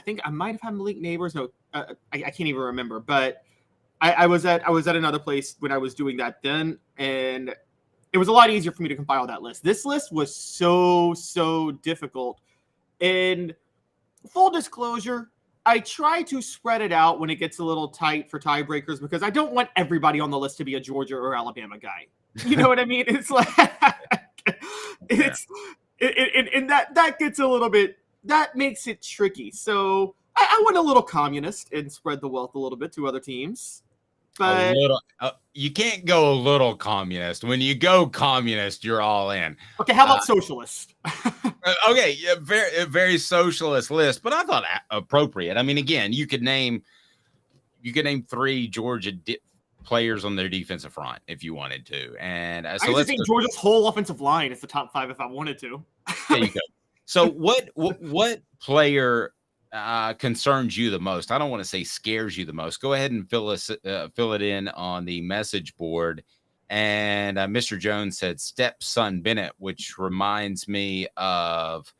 think I might have had Malik Neighbors. No, I can't even remember, but I was at another place when I was doing that then. And it was a lot easier for me to compile that list. This list was so difficult. And full disclosure, I try to spread it out when it gets a little tight for tiebreakers because I don't want everybody on the list to be a Georgia or Alabama guy. You know what I mean? It's like and that gets a little bit, that makes it tricky. So I went a little communist and spread the wealth a little bit to other teams. But you can't go a little communist. When you go communist, you're all in. Okay, how about socialist? Okay, yeah, very socialist list, but I thought appropriate. I mean, again, you could name 3 Georgia players on their defensive front if you wanted to, and so I think Georgia's whole offensive line is the top 5 if I wanted to. There you go. So what player concerns you the most? I don't want to say scares you the most. Go ahead and fill it in on the message board. And Mr. Jones said stepson Bennett, which reminds me of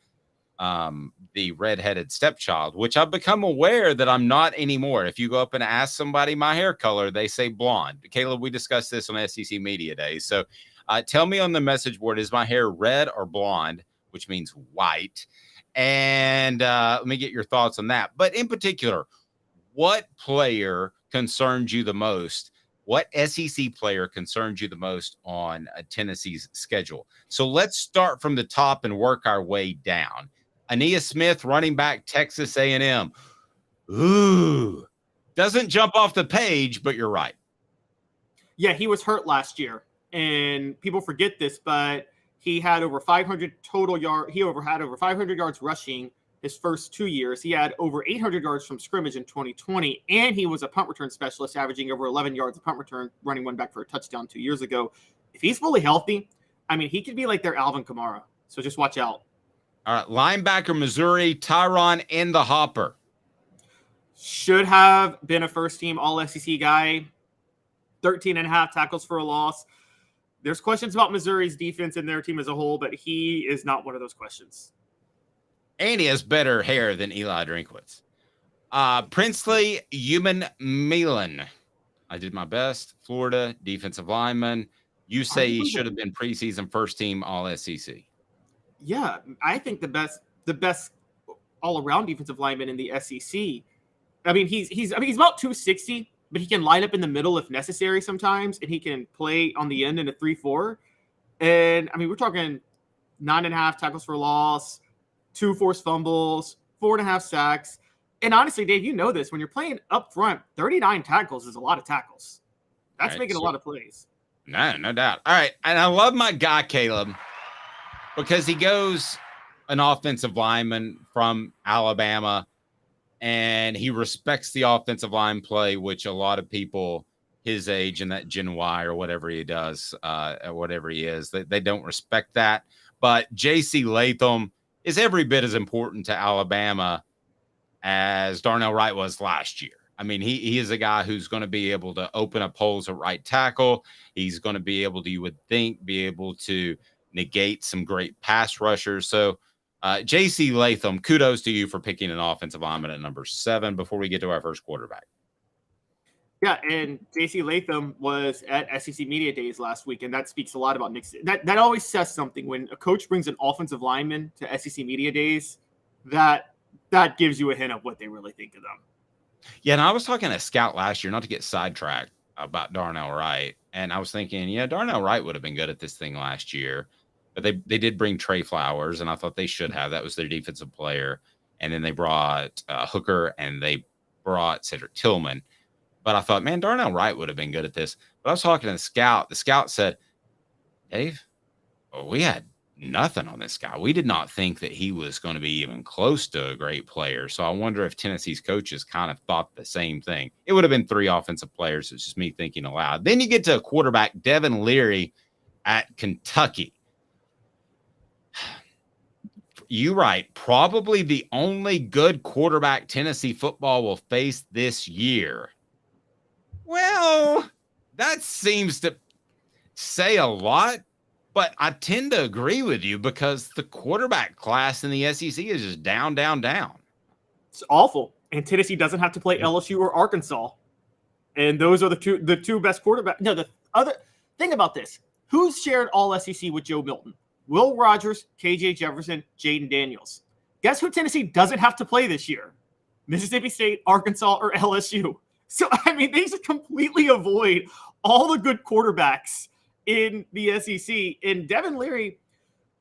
the redheaded stepchild, which I've become aware that I'm not anymore. If you go up and ask somebody my hair color, they say blonde. Caleb, we discussed this on SEC Media Days. So tell me on the message board, is my hair red or blonde, which means white? And let me get your thoughts on that. But in particular, what player concerns you the most? What SEC player concerns you the most on Tennessee's schedule? So let's start from the top and work our way down. Ainias Smith, running back, Texas A&M. Ooh, doesn't jump off the page, but you're right. Yeah, he was hurt last year, and people forget this, but he had over 500 total yards. He had over 500 yards rushing his first 2 years. He had over 800 yards from scrimmage in 2020, and he was a punt return specialist, averaging over 11 yards a punt return, running one back for a touchdown 2 years ago. If he's fully healthy, I mean, he could be like their Alvin Kamara. So just watch out. All right, linebacker, Missouri, Tyron in the hopper. Should have been a first-team All-SEC guy. 13.5 tackles for a loss. There's questions about Missouri's defense and their team as a whole, but he is not one of those questions. And he has better hair than Eli Drinkwitz. Princely Human Milan. I did my best. Florida, defensive lineman. You say he should have been preseason first-team All-SEC. Yeah, I think the best all-around defensive lineman in the SEC. I mean, he's about 260, but he can line up in the middle if necessary sometimes, and he can play on the end in a 3-4. And I mean, we're talking 9.5 tackles for loss, 2 forced fumbles, 4.5 sacks. And honestly, Dave, you know this, when you're playing up front, 39 tackles is a lot of tackles. That's making a lot of plays. No doubt. All right. And I love my guy, Caleb, because he goes an offensive lineman from Alabama, and he respects the offensive line play, which a lot of people his age and that Gen Y or whatever he does, whatever he is, they don't respect that. But J.C. Latham is every bit as important to Alabama as Darnell Wright was last year. I mean, he is a guy who's going to be able to open up holes at right tackle. He's going to be able to, you would think, be able to negate some great pass rushers. So J.C. Latham, kudos to you for picking an offensive lineman at number 7 before we get to our first quarterback. Yeah, and J.C. Latham was at SEC Media Days last week, and that speaks a lot about Nick. That always says something when a coach brings an offensive lineman to SEC Media Days. That gives you a hint of what they really think of them. Yeah, and I was talking to a scout last year, not to get sidetracked, about Darnell Wright, and I was thinking, yeah, Darnell Wright would have been good at this thing last year, but they did bring Trey Flowers, and I thought they should have. That was their defensive player, and then they brought Hooker, and they brought Cedric Tillman. But I thought, man, Darnell Wright would have been good at this. But I was talking to the scout. The scout said, Dave, we had nothing on this guy. We did not think that he was going to be even close to a great player. So I wonder if Tennessee's coaches kind of thought the same thing. It would have been 3 offensive players. It's just me thinking aloud. Then you get to a quarterback, Devin Leary at Kentucky. You right. Probably the only good quarterback Tennessee football will face this year. Well, that seems to say a lot, but I tend to agree with you because the quarterback class in the SEC is just down. It's awful. And Tennessee doesn't have to play LSU or Arkansas. And those are the two best quarterbacks. No, the other thing about this, who's shared all SEC with Joe Milton? Will Rogers, KJ Jefferson, Jaden Daniels. Guess who Tennessee doesn't have to play this year? Mississippi State, Arkansas, or LSU. So, I mean, they just completely avoid all the good quarterbacks in the SEC. And Devin Leary,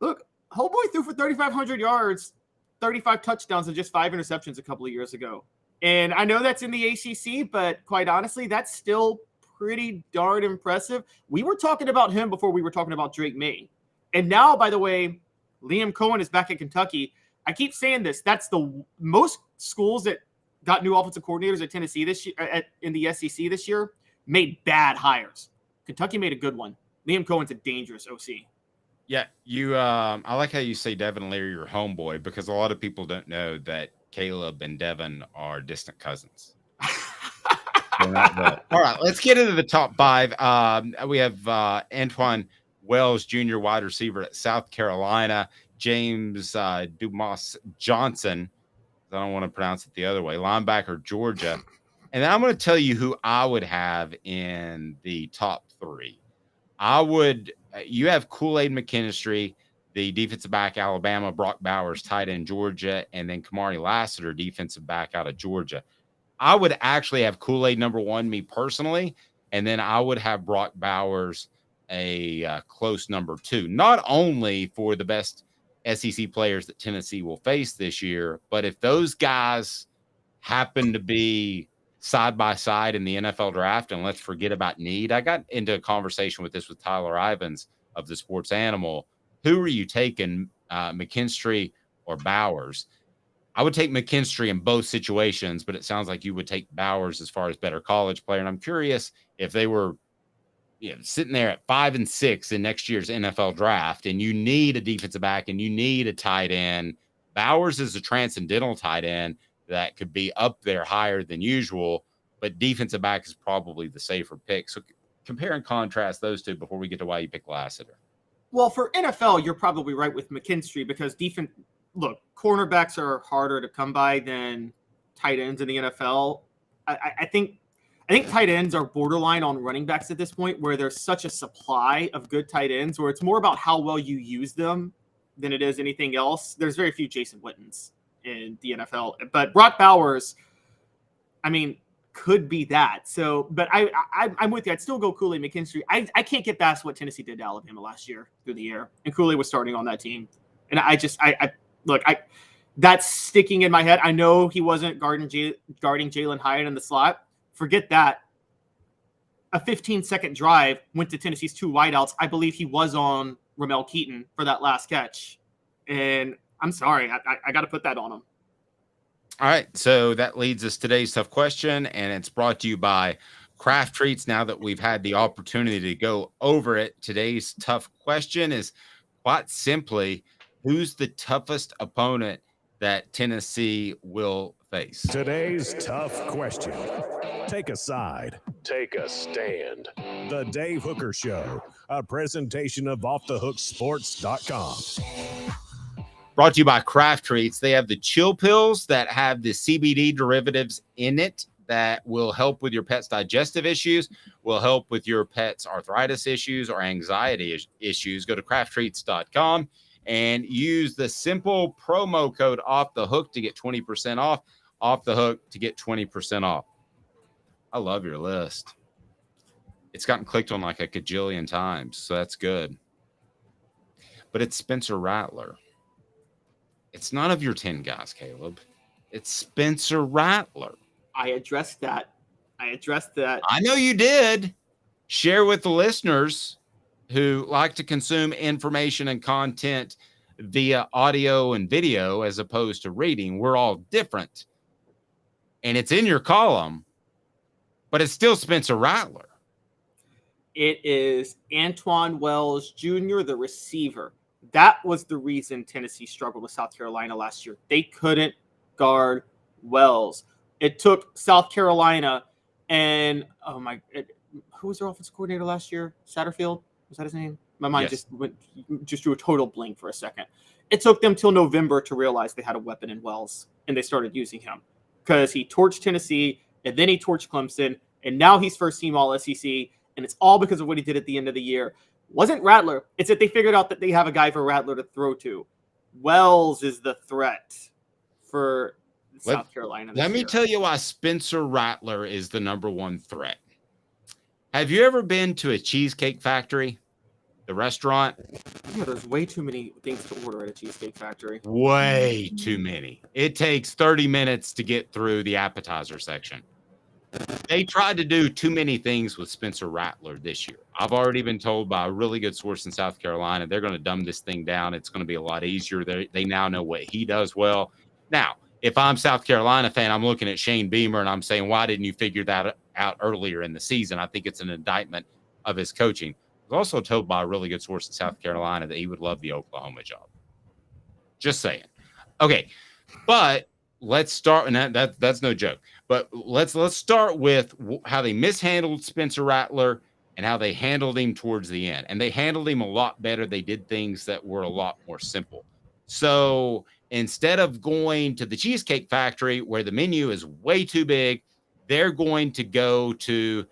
look, homeboy threw for 3,500 yards, 35 touchdowns, and just 5 interceptions a couple of years ago. And I know that's in the ACC, but quite honestly, that's still pretty darn impressive. We were talking about him before we were talking about Drake May. And now, by the way, Liam Cohen is back at Kentucky. I keep saying this. That's the most schools that got new offensive coordinators at Tennessee this year, in the SEC this year, made bad hires. Kentucky made a good one. Liam Cohen's a dangerous OC. Yeah, I like how you say Devin Leary, your homeboy, because a lot of people don't know that Caleb and Devin are distant cousins. All right, let's get into the top 5. We have Antoine Wells, junior wide receiver at South Carolina. James Dumas Johnson, I don't want to pronounce it the other way, linebacker, Georgia. And then I'm going to tell you who I would have in the top 3. You have Kool-Aid McKinstry, the defensive back, Alabama, Brock Bowers, tight end, Georgia, and then Kamari Lassiter, defensive back out of Georgia. I would actually have Kool-Aid number 1, me personally, and then I would have Brock Bowers a close number 2, not only for the best SEC players that Tennessee will face this year, but if those guys happen to be side by side in the NFL draft, and let's forget about need. I got into a conversation with Tyler Ivins of the Sports Animal. Who are you taking, McKinstry or Bowers? I would take McKinstry in both situations, but it sounds like you would take Bowers as far as better college player. And I'm curious if they were sitting there at 5 and 6 in next year's NFL draft, and you need a defensive back and you need a tight end. Bowers is a transcendental tight end that could be up there higher than usual, but defensive back is probably the safer pick. So compare and contrast those two before we get to why you pick Lassiter. Well, for NFL, you're probably right with McKinstry because cornerbacks are harder to come by than tight ends in the NFL. I think tight ends are borderline on running backs at this point, where there's such a supply of good tight ends where it's more about how well you use them than it is anything else. There's very few Jason Wittens in the NFL, but Brock Bowers, could be that. So, but I'm with you. I'd still go Kool-Aid McKinstry. I can't get past what Tennessee did to Alabama last year through the air, and Kool-Aid was starting on that team. And that's sticking in my head. I know he wasn't guarding Jalen Hyatt in the slot. Forget that. A 15-second drive went to Tennessee's 2 wideouts. I believe he was on Ramel Keaton for that last catch. And I'm sorry, I got to put that on him. All right, so that leads us to today's tough question, and it's brought to you by Craft Treats. Now that we've had the opportunity to go over it, today's tough question is quite simply, who's the toughest opponent that Tennessee will face? Today's tough question. Take a side. Take a stand. The Dave Hooker Show, a presentation of offthehooksports.com. Brought to you by Craft Treats. They have the chill pills that have the CBD derivatives in it that will help with your pet's digestive issues, will help with your pet's arthritis issues or anxiety issues. Go to crafttreats.com and use the simple promo code Off the Hook to get 20% off. Off the Hook to get 20% off. I love your list. It's gotten clicked on like a gajillion times, so that's good. But it's Spencer Rattler. It's none of your 10 guys, Caleb. It's Spencer Rattler. I addressed that. I know you did. Share with the listeners who like to consume information and content via audio and video as opposed to reading. We're all different. And it's in your column, but it's still Spencer Rattler. It is Antoine Wells Jr., the receiver. That was the reason Tennessee struggled with South Carolina last year. They couldn't guard Wells. It took South Carolina and, who was their offensive coordinator last year? Satterfield? Was that his name? My mind just drew a total blank for a second. It took them till November to realize they had a weapon in Wells, and they started using him because he torched Tennessee, and then he torched Clemson, and now he's first team All SEC, and it's all because of what he did at the end of the year. Wasn't Rattler. It's that they figured out that they have a guy for Rattler to throw to. Wells is the threat for South Carolina. Let me tell you why Spencer Rattler is the number one threat. Have you ever been to a Cheesecake Factory, the restaurant? Yeah, there's way too many things to order at a Cheesecake Factory. Way too many. It takes 30 minutes to get through the appetizer section. They tried to do too many things with Spencer Rattler this year. I've already been told by a really good source in South Carolina, they're going to dumb this thing down. It's going to be a lot easier. They now know what he does well. Now, if I'm South Carolina fan, I'm looking at Shane Beamer and I'm saying, why didn't you figure that out earlier in the season? I think it's an indictment of his coaching. I was also told by a really good source in South Carolina that he would love the Oklahoma job. Just saying. Okay, but let's start, and that's no joke. But let's start with how they mishandled Spencer Rattler and how they handled him towards the end. And they handled him a lot better. They did things that were a lot more simple. So instead of going to the Cheesecake Factory where the menu is way too big, they're going to go to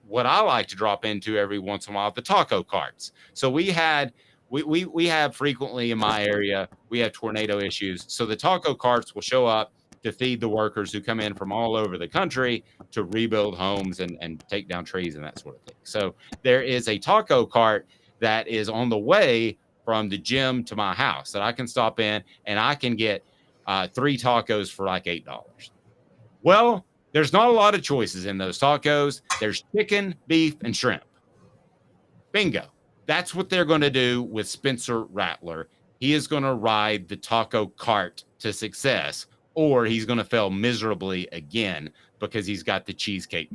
what I like to drop into every once in a while, the taco carts. So we have frequently in my area, we have tornado issues. So the taco carts will show up to feed the workers who come in from all over the country to rebuild homes and take down trees and that sort of thing. So there is a taco cart that is on the way from the gym to my house that I can stop in and I can get 3 tacos for like $8. Well, there's not a lot of choices in those tacos. There's chicken, beef, and shrimp. Bingo. That's what they're going to do with Spencer Rattler. He is going to ride the taco cart to success, or he's going to fail miserably again because he's got the Cheesecake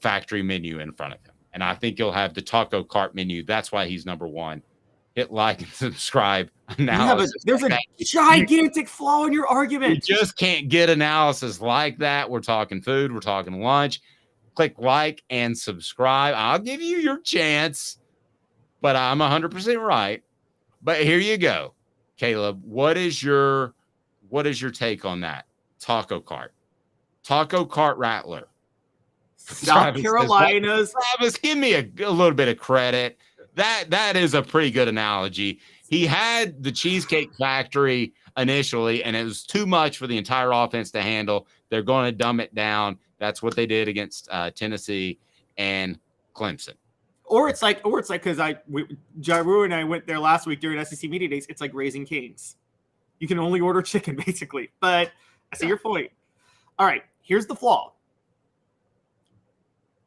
Factory menu in front of him. And I think he'll have the taco cart menu. That's why he's number one. Hit like and subscribe. There's a gigantic flaw in your argument. You just can't get analysis like that. We're talking food. We're talking lunch. Click like and subscribe. I'll give you your chance, but I'm 100% right. But here you go, Caleb. What is your take on that? Taco cart Rattler. South Carolina's. Travis, give me a little bit of credit. That is a pretty good analogy. He had the Cheesecake Factory initially, and it was too much for the entire offense to handle. They're going to dumb it down. That's what they did against Tennessee and Clemson. Or it's like because Jaru and I went there last week during SEC Media Days. It's like Raising Cane's. You can only order chicken basically. But I see your point. All right, here's the flaw.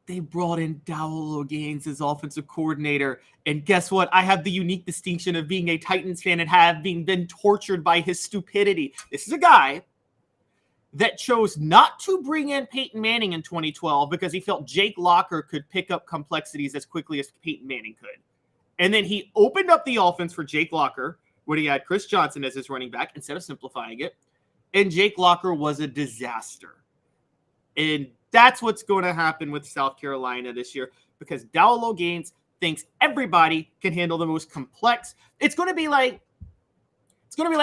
They brought in Dowell Gaines as offensive coordinator. And guess what? I have the unique distinction of being a Titans fan and having been tortured by his stupidity. This is a guy that chose not to bring in Peyton Manning in 2012 because he felt Jake Locker could pick up complexities as quickly as Peyton Manning could. And then he opened up the offense for Jake Locker when he had Chris Johnson as his running back instead of simplifying it. And Jake Locker was a disaster. And that's what's going to happen with South Carolina this year because Dowell Gaines thinks everybody can handle the most complex. It's going to be like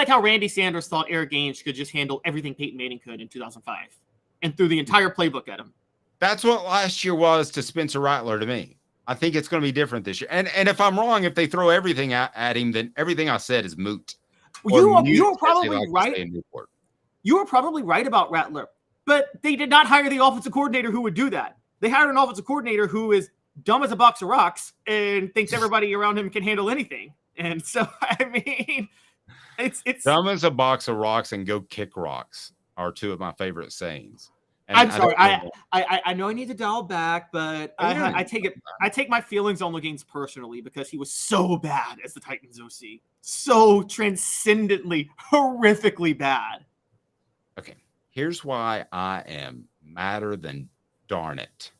how Randy Sanders thought Eric Gaines could just handle everything Peyton Manning could in 2005 and threw the entire playbook at him. That's what last year was to Spencer Rattler to me. I think it's going to be different this year. And if I'm wrong, if they throw everything at him, then everything I said is moot. You were probably right. You were probably right about Rattler. But they did not hire the offensive coordinator who would do that. They hired an offensive coordinator who is dumb as a box of rocks and thinks everybody around him can handle anything. And so, I mean, it's dumb as a box of rocks and go kick rocks are two of my favorite sayings. And I'm sorry. I know I need to dial back, but I take my feelings on Gaines personally because he was so bad as the Titans OC. So transcendently, horrifically bad. Okay. Here's why I am madder than darn it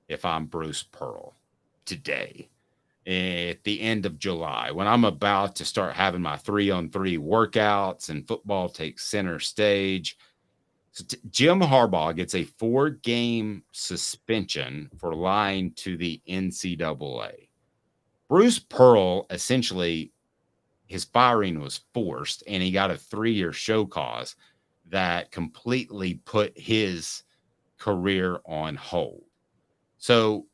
if I'm Bruce Pearl today at the end of July when I'm about to start having my 3-on-3 workouts and football takes center stage. So Jim Harbaugh gets a 4-game suspension for lying to the NCAA. Bruce Pearl, essentially, his firing was forced and he got a 3-year show cause that completely put his career on hold. So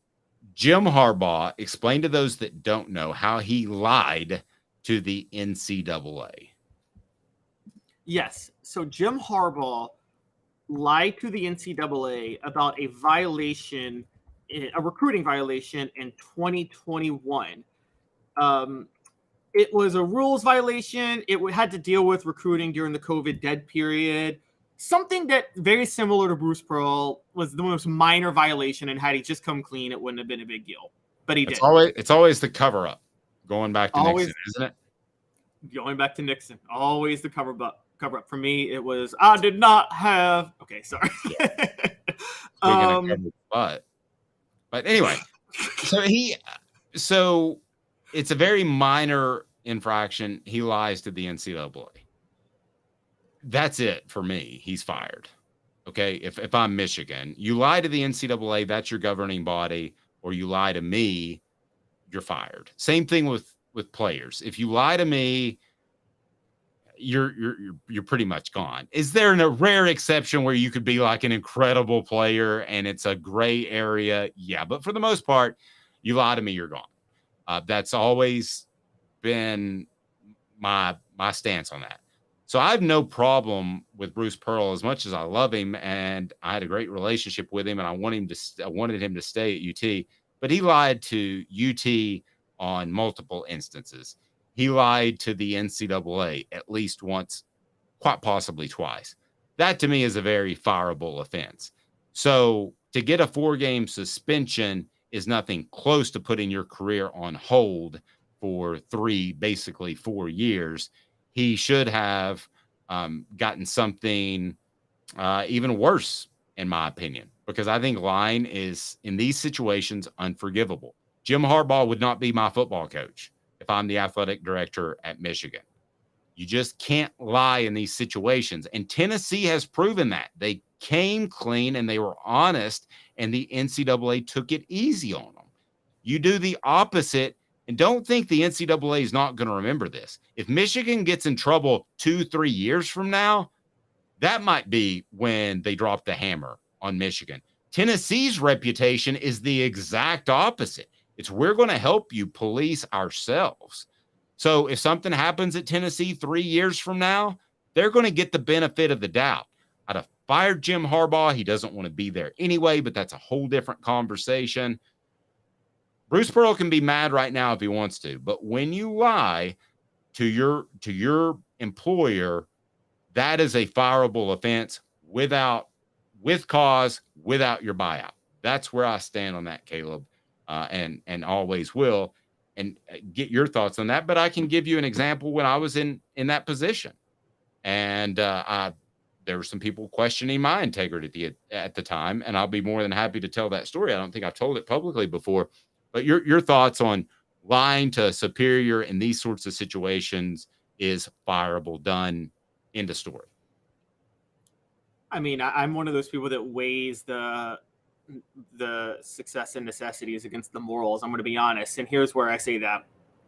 Jim Harbaugh explained to those that don't know how he lied to the NCAA. Yes. So Jim Harbaugh lied to the NCAA about a violation, a recruiting violation in 2021. It was a rules violation. It had to deal with recruiting during the COVID dead period. Something that very similar to Bruce Pearl was the most minor violation, and had he just come clean, it wouldn't have been a big deal. But he did. It's always the cover up, going back to Nixon, isn't it? Going back to Nixon, always the cover up. For me, it was I did not have. Okay, sorry. But anyway, so it's a very minor infraction. He lies to the NCAA. That's it for me. He's fired. Okay. If I'm Michigan, you lie to the NCAA, that's your governing body, or you lie to me, you're fired. Same thing with players. If you lie to me, you're pretty much gone. Is there a rare exception where you could be like an incredible player and it's a gray area? Yeah. But for the most part, you lie to me, you're gone. That's always been my stance on that. So I have no problem with Bruce Pearl as much as I love him and I had a great relationship with him and I wanted him to stay at UT, but he lied to UT on multiple instances. He lied to the NCAA at least once, quite possibly twice. That to me is a very fireable offense. So to get a 4-game suspension is nothing close to putting your career on hold for basically 4 years. He should have gotten something even worse, in my opinion, because I think lying is, in these situations, unforgivable. Jim Harbaugh would not be my football coach if I'm the athletic director at Michigan. You just can't lie in these situations. And Tennessee has proven that. They came clean and they were honest, and the NCAA took it easy on them. You do the opposite, and don't think the NCAA is not going to remember this. If Michigan gets in trouble 2-3 years from now, that might be when they drop the hammer on Michigan. Tennessee's reputation is the exact opposite. It's we're going to help you police ourselves. So if something happens at Tennessee 3 years from now, they're going to get the benefit of the doubt. I'd have fired Jim Harbaugh. He doesn't want to be there anyway, but that's a whole different conversation. Bruce Pearl can be mad right now if he wants to, but when you lie to your employer, that is a fireable offense with cause, without your buyout. That's where I stand on that, Caleb, and always will. And get your thoughts on that. But I can give you an example when I was in that position. And there were some people questioning my integrity at the time. And I'll be more than happy to tell that story. I don't think I've told it publicly before. But your thoughts on lying to a superior in these sorts of situations is fireable, done, end of story. I mean, I'm one of those people that weighs the success and necessities against the morals. I'm going to be honest. And here's where I say that.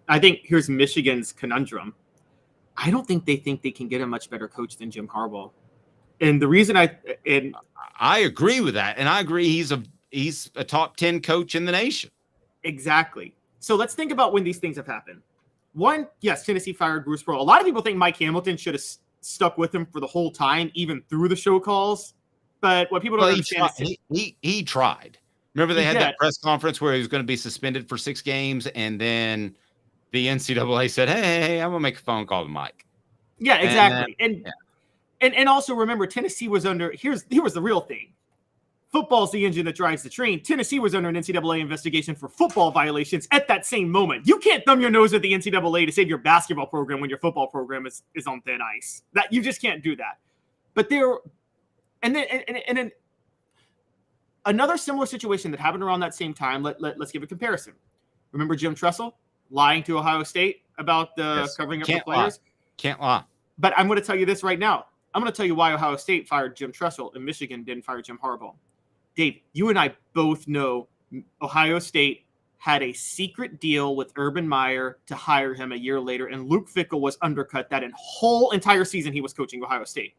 I think here's Michigan's conundrum. I don't think they can get a much better coach than Jim Harbaugh. And the reason I agree with that. And I agree he's a top 10 coach in the nation. Exactly. So let's think about when these things have happened. One, yes, Tennessee fired Bruce Pearl. A lot of people think Mike Hamilton should have stuck with him for the whole time, even through the show calls. But what people don't understand is he tried. Remember they had that press conference where he was going to be suspended for 6 games, and then the NCAA said, "Hey, I'm going to make a phone call to Mike." Yeah, exactly. And also remember, Tennessee was under. Here was the real thing. Football's the engine that drives the train. Tennessee was under an NCAA investigation for football violations at that same moment. You can't thumb your nose at the NCAA to save your basketball program when your football program is on thin ice. That you just can't do that. But and then another similar situation that happened around that same time. Let's give a comparison. Remember Jim Tressel lying to Ohio State about the covering up the players? Can't lie. But I'm going to tell you this right now. I'm going to tell you why Ohio State fired Jim Tressel and Michigan didn't fire Jim Harbaugh. Dave, you and I both know Ohio State had a secret deal with Urban Meyer to hire him a year later, and Luke Fickell was undercut that whole entire season he was coaching Ohio State.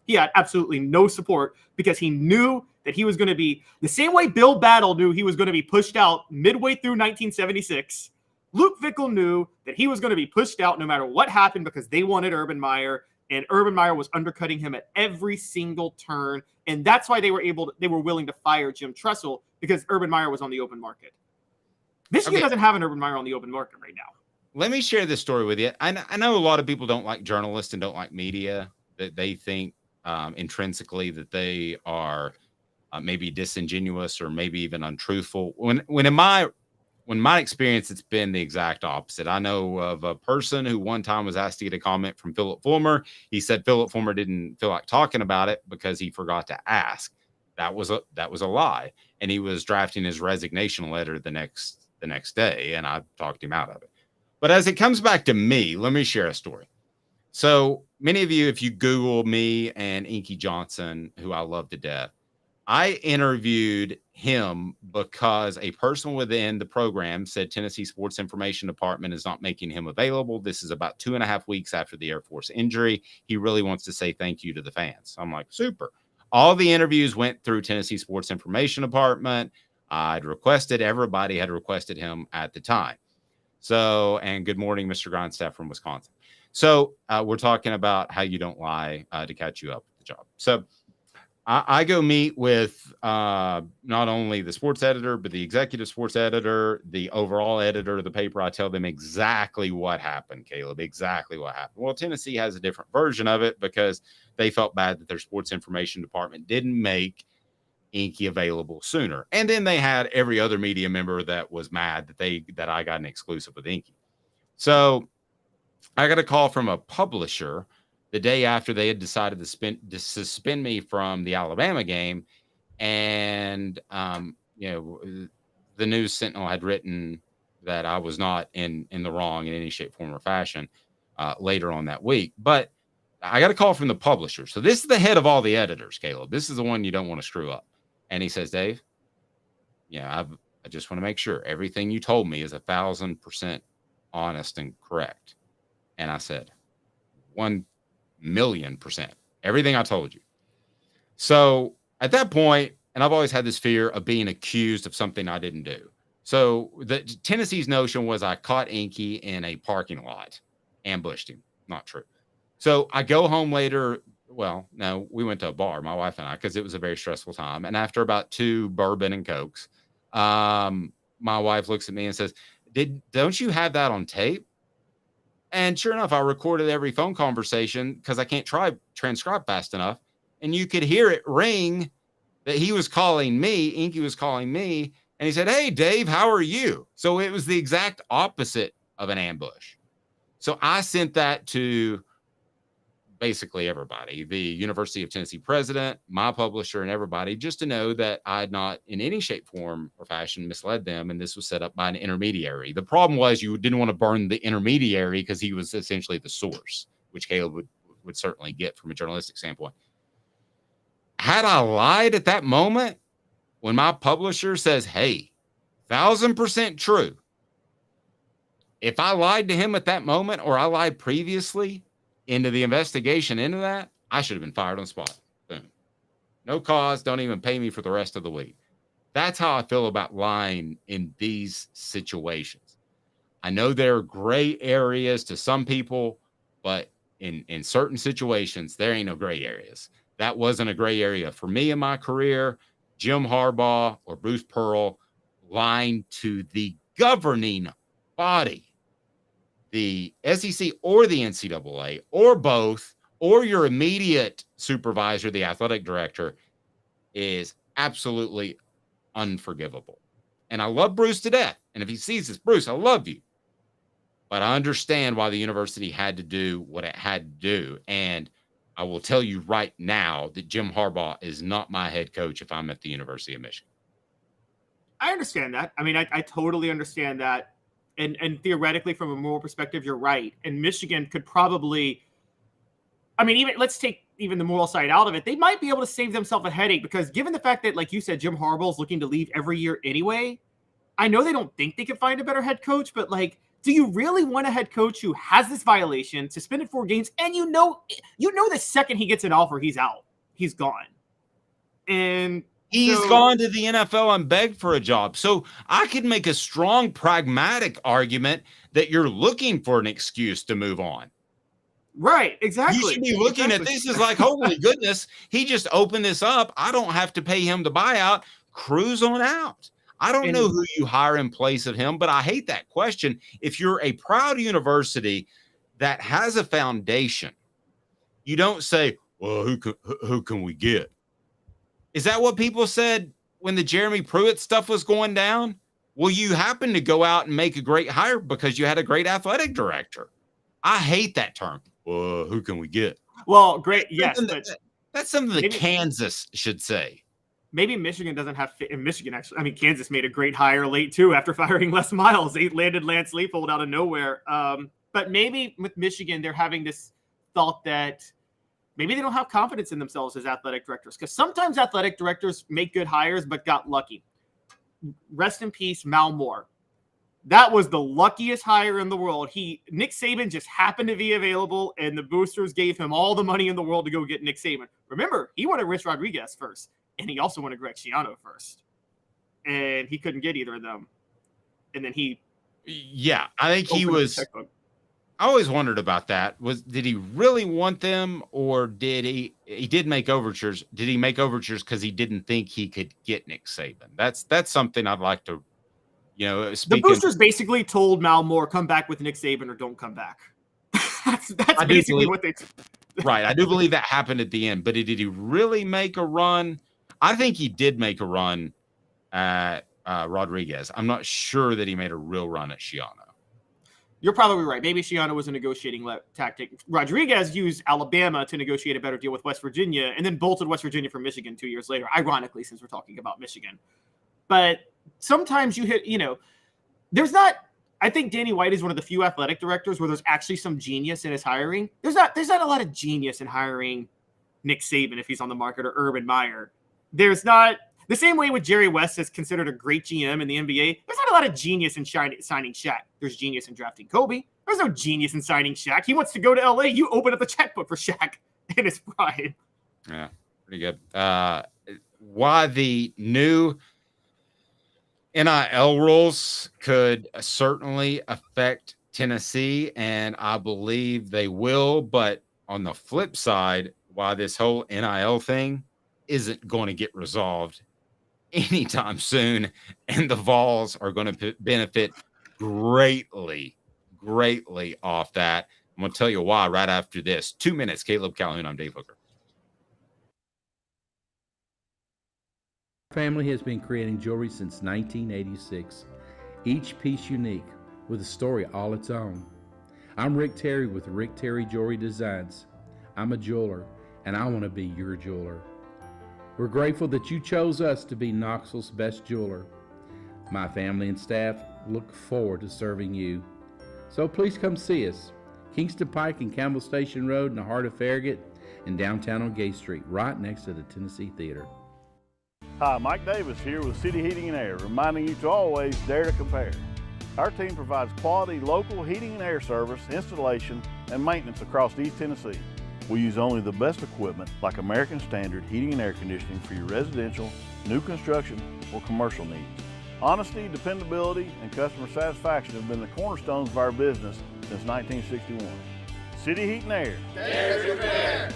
He had absolutely no support because he knew that he was going to be the same way Bill Battle knew he was going to be pushed out midway through 1976. Luke Fickell knew that he was going to be pushed out no matter what happened because they wanted Urban Meyer, and Urban Meyer was undercutting him at every single turn. And that's why they were willing to fire Jim Tressel, because Urban Meyer was on the open market. Michigan doesn't have an Urban Meyer on the open market right now. Let me share this story with you. I know a lot of people don't like journalists and don't like media, that they think intrinsically that they are maybe disingenuous or maybe even untruthful. When in my experience, it's been the exact opposite. I know of a person who one time was asked to get a comment from Philip Fulmer. He said Philip Fulmer didn't feel like talking about it because he forgot to ask. That was a lie. And he was drafting his resignation letter the next day, and I talked him out of it. But as it comes back to me, let me share a story. So many of you, if you Google me and Inky Johnson, who I love to death, I interviewed him because a person within the program said Tennessee Sports Information Department is not making him available. This is about 2.5 weeks after the Air Force injury. He really wants to say thank you to the fans. I'm like, super. All the interviews went through Tennessee Sports Information Department. Everybody had requested him at the time. So, and good morning, Mr. Grindstaff from Wisconsin. So we're talking about how you don't lie to catch you up at the job. So I go meet with not only the sports editor, but the executive sports editor, the overall editor of the paper. I tell them exactly what happened, Caleb, exactly what happened. Well, Tennessee has a different version of it because they felt bad that their sports information department didn't make Inky available sooner. And then they had every other media member that was mad that I got an exclusive with Inky. So I got a call from a publisher the day after they had decided to suspend me from the Alabama game. And, the News Sentinel had written that I was not in the wrong in any shape, form, or fashion later on that week. But I got a call from the publisher. So this is the head of all the editors, Caleb. This is the one you don't want to screw up. And he says, Dave, I just want to make sure everything you told me is 1,000% honest and correct. And I said, 1,000,000%. Everything I told you. So at that point, and I've always had this fear of being accused of something I didn't do. So the Tennessee's notion was I caught Inky in a parking lot, ambushed him. Not true. So I go home later. Well, no, we went to a bar, my wife and I, because it was a very stressful time. And after about 2 bourbon and Cokes, my wife looks at me and says, don't you have that on tape? And sure enough, I recorded every phone conversation because I can't transcribe fast enough. And you could hear it ring that he was calling me, Inky was calling me, and he said, hey, Dave, how are you? So it was the exact opposite of an ambush. So I sent that to basically everybody, the University of Tennessee president, my publisher, and everybody, just to know that I had not in any shape, form, or fashion misled them, and this was set up by an intermediary. The problem was you didn't want to burn the intermediary because he was essentially the source, which Caleb would certainly get from a journalistic standpoint. Had I lied at that moment, when my publisher says, hey, 1,000% true, if I lied to him at that moment, or I lied previously into the investigation into that, I should have been fired on the spot. Boom. No cause, don't even pay me for the rest of the week. That's how I feel about lying in these situations. I know there are gray areas to some people, but in certain situations, there ain't no gray areas. That wasn't a gray area for me in my career. Jim Harbaugh or Bruce Pearl lying to the governing body, the SEC or the NCAA or both, or your immediate supervisor, the athletic director, is absolutely unforgivable. And I love Bruce to death. And if he sees this, Bruce, I love you. But I understand why the university had to do what it had to do. And I will tell you right now that Jim Harbaugh is not my head coach if I'm at the University of Michigan. I understand that. I mean, I totally understand that. And theoretically, from a moral perspective, you're right. And Michigan could probably, I mean, even let's take even the moral side out of it. They might be able to save themselves a headache because given the fact that, like you said, Jim Harbaugh is looking to leave every year anyway, I know they don't think they can find a better head coach, but like, do you really want a head coach who has this violation, suspended 4 games, and you know the second he gets an offer, he's out, he's gone, and he's gone to the NFL and begged for a job. So I could make a strong, pragmatic argument that you're looking for an excuse to move on. Right, exactly. You should be looking at this as like, holy goodness, he just opened this up. I don't have to pay him the buyout. Cruise on out. I don't know who you hire in place of him, but I hate that question. If you're a proud university that has a foundation, you don't say, well, who can we get? Is that what people said when the Jeremy Pruitt stuff was going down? Well, you happened to go out and make a great hire because you had a great athletic director. I hate that term. Well, who can we get? Well, great. Yes. That's something that Kansas should say. Maybe Michigan doesn't have fit in Michigan. Actually, I mean, Kansas made a great hire late too after firing Les Miles. They landed Lance Leipold out of nowhere. But maybe with Michigan, they're having this thought that maybe they don't have confidence in themselves as athletic directors, because sometimes athletic directors make good hires but got lucky. Rest in peace, Mal Moore. That was the luckiest hire in the world. Nick Saban just happened to be available, and the boosters gave him all the money in the world to go get Nick Saban. Remember, he wanted Rich Rodriguez first. And he also wanted Greg Schiano first. And he couldn't get either of them. And then I think he was. I always wondered about that. Did he really want them, or did he did make overtures? Did he make overtures because he didn't think he could get Nick Saban? That's something I'd like to, the boosters basically told Mal Moore, come back with Nick Saban or don't come back. that's basically what they Right. I do believe that happened at the end, but did he really make a run? I think he did make a run at Rodriguez. I'm not sure that he made a real run at Schiano. You're probably right. Maybe Shiano was a negotiating tactic. Rodriguez used Alabama to negotiate a better deal with West Virginia and then bolted West Virginia from Michigan 2 years later, ironically, since we're talking about Michigan. But sometimes you hit, there's not, I think Danny White is one of the few athletic directors where there's actually some genius in his hiring. There's not a lot of genius in hiring Nick Saban if he's on the market, or Urban Meyer. There's not, the same way with Jerry West is considered a great GM in the NBA. There's not a lot of genius in signing Shaq. There's genius in drafting Kobe. There's no genius in signing Shaq. He wants to go to LA. You open up the checkbook for Shaq in his prime. Yeah, pretty good. Why the new NIL rules could certainly affect Tennessee, and I believe they will. But on the flip side, why this whole NIL thing isn't going to get resolved anytime soon, and the Vols are going to benefit greatly off that. I'm going to tell you why right after this. 2 minutes. Caleb Calhoun, I'm Dave Hooker. Family has been creating jewelry since 1986, each piece unique with a story all its own. I'm Rick Terry with Rick Terry Jewelry Designs. I'm a jeweler, and I want to be your jeweler. We're grateful that you chose us to be Knoxville's best jeweler. My family and staff look forward to serving you. So please come see us. Kingston Pike and Campbell Station Road in the heart of Farragut, and downtown on Gay Street, right next to the Tennessee Theater. Hi, Mike Davis here with City Heating and Air, reminding you to always dare to compare. Our team provides quality local heating and air service, installation, and maintenance across East Tennessee. We use only the best equipment like American Standard heating and air conditioning for your residential, new construction, or commercial needs. Honesty, dependability, and customer satisfaction have been the cornerstones of our business since 1961. City Heat and Air. Dare to compare.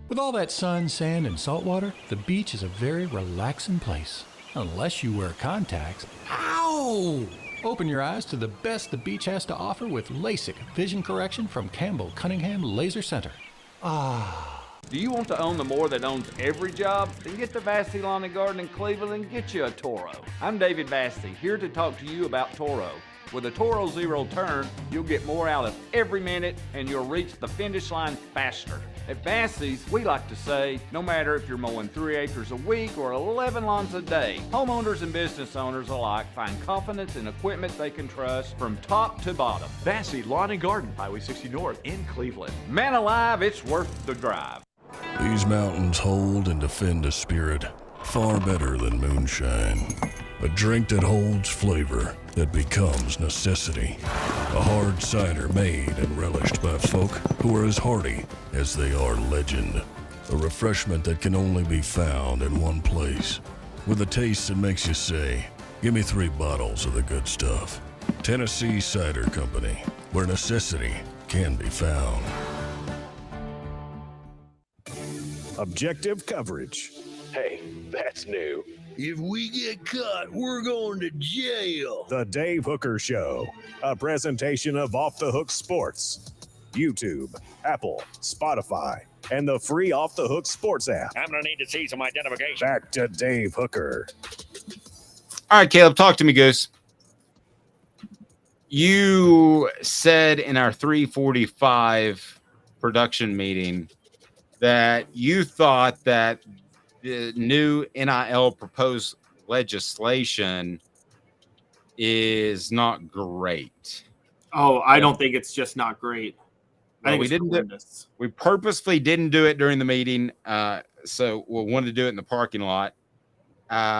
With all that sun, sand, and salt water, the beach is a very relaxing place. Unless you wear contacts. Ow! Open your eyes to the best the beach has to offer with LASIK vision correction from Campbell Cunningham Laser Center. Ah. Do you want to own the more that owns every job? Then get to Vassy Lawn and Garden in Cleveland and get you a Toro. I'm David Vassy, here to talk to you about Toro. With a Toro Zero Turn, you'll get more out of every minute and you'll reach the finish line faster. At Vassy's, we like to say, no matter if you're mowing 3 acres a week or 11 lawns a day, homeowners and business owners alike find confidence in equipment they can trust from top to bottom. Vassy Lawn and Garden, Highway 60 North in Cleveland. Man alive, it's worth the drive. These mountains hold and defend a spirit far better than moonshine. A drink that holds flavor that becomes necessity. A hard cider made and relished by folk who are as hearty as they are legend. A refreshment that can only be found in one place. With a taste that makes you say, give me 3 bottles of the good stuff. Tennessee Cider Company, where necessity can be found. Objective coverage. Hey, that's new. If we get caught, we're going to jail. The Dave Hooker Show, a presentation of Off the Hook Sports. YouTube, Apple, Spotify, and the free Off the Hook Sports app. I'm going to need to see some identification. Back to Dave Hooker. All right, Caleb, talk to me, Goose. You said in our 345 production meeting that you thought that the new NIL proposed legislation is not great. Oh, I don't think it's just not great. I think we didn't. We purposefully didn't do it during the meeting, so we wanted to do it in the parking lot.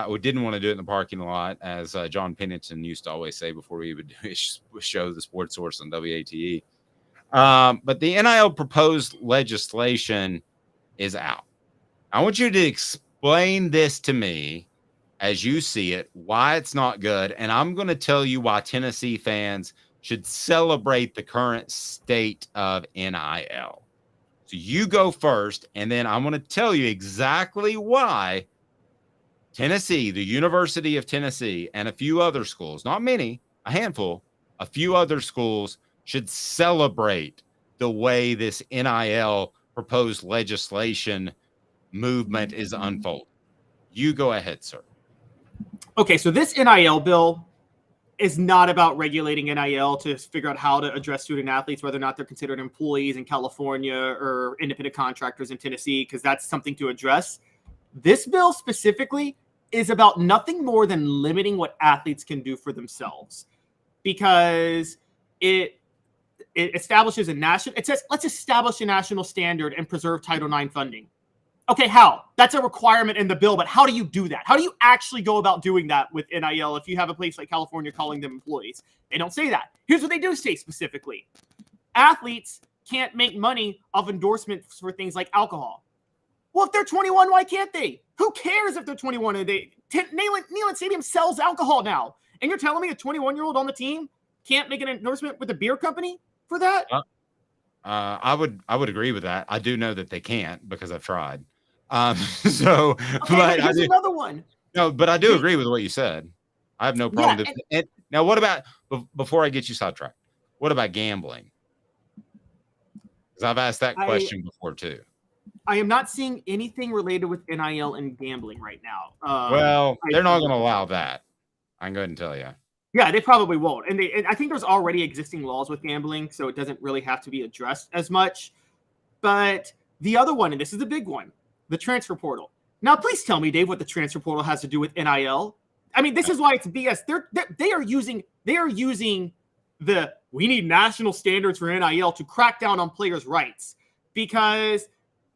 We didn't want to do it in the parking lot, as John Pennington used to always say before we would do his show, The Sports Source on WATE. But the NIL proposed legislation is out. I want you to explain this to me as you see it, why it's not good, and I'm going to tell you why Tennessee fans should celebrate the current state of NIL. So you go first, and then I'm going to tell you exactly why Tennessee, the University of Tennessee, and a few other schools, not many, a handful, a few other schools should celebrate the way this NIL proposed legislation movement is unfolding. You go ahead, sir. Okay, so this NIL bill is not about regulating NIL to figure out how to address student athletes, whether or not they're considered employees in California or independent contractors in Tennessee, because that's something to address. This bill specifically is about nothing more than limiting what athletes can do for themselves, because it establishes it says, let's establish a national standard and preserve Title IX funding. Okay, how? That's a requirement in the bill, but how do you do that? How do you actually go about doing that with NIL if you have a place like California calling them employees? They don't say that. Here's what they do say specifically. Athletes can't make money off endorsements for things like alcohol. Well, if they're 21, why can't they? Who cares if they're 21? Neyland Stadium sells alcohol now. And you're telling me a 21-year-old on the team can't make an endorsement with a beer company for that? I would agree with that. I do know that they can't because I've tried. So, okay, but here's another one. No, but I do agree with what you said. I have no problem. Now, what about, before I get you sidetracked, what about gambling? Because I've asked that question before too. I am not seeing anything related with NIL and gambling right now. Well, they're not going to allow that. I can go ahead and tell you. Yeah, they probably won't. And I think there's already existing laws with gambling, so it doesn't really have to be addressed as much. But the other one, and this is the big one, the transfer portal. Now, please tell me, Dave, what the transfer portal has to do with NIL. I mean, this is why it's BS. They are using the we need national standards for NIL to crack down on players' rights, because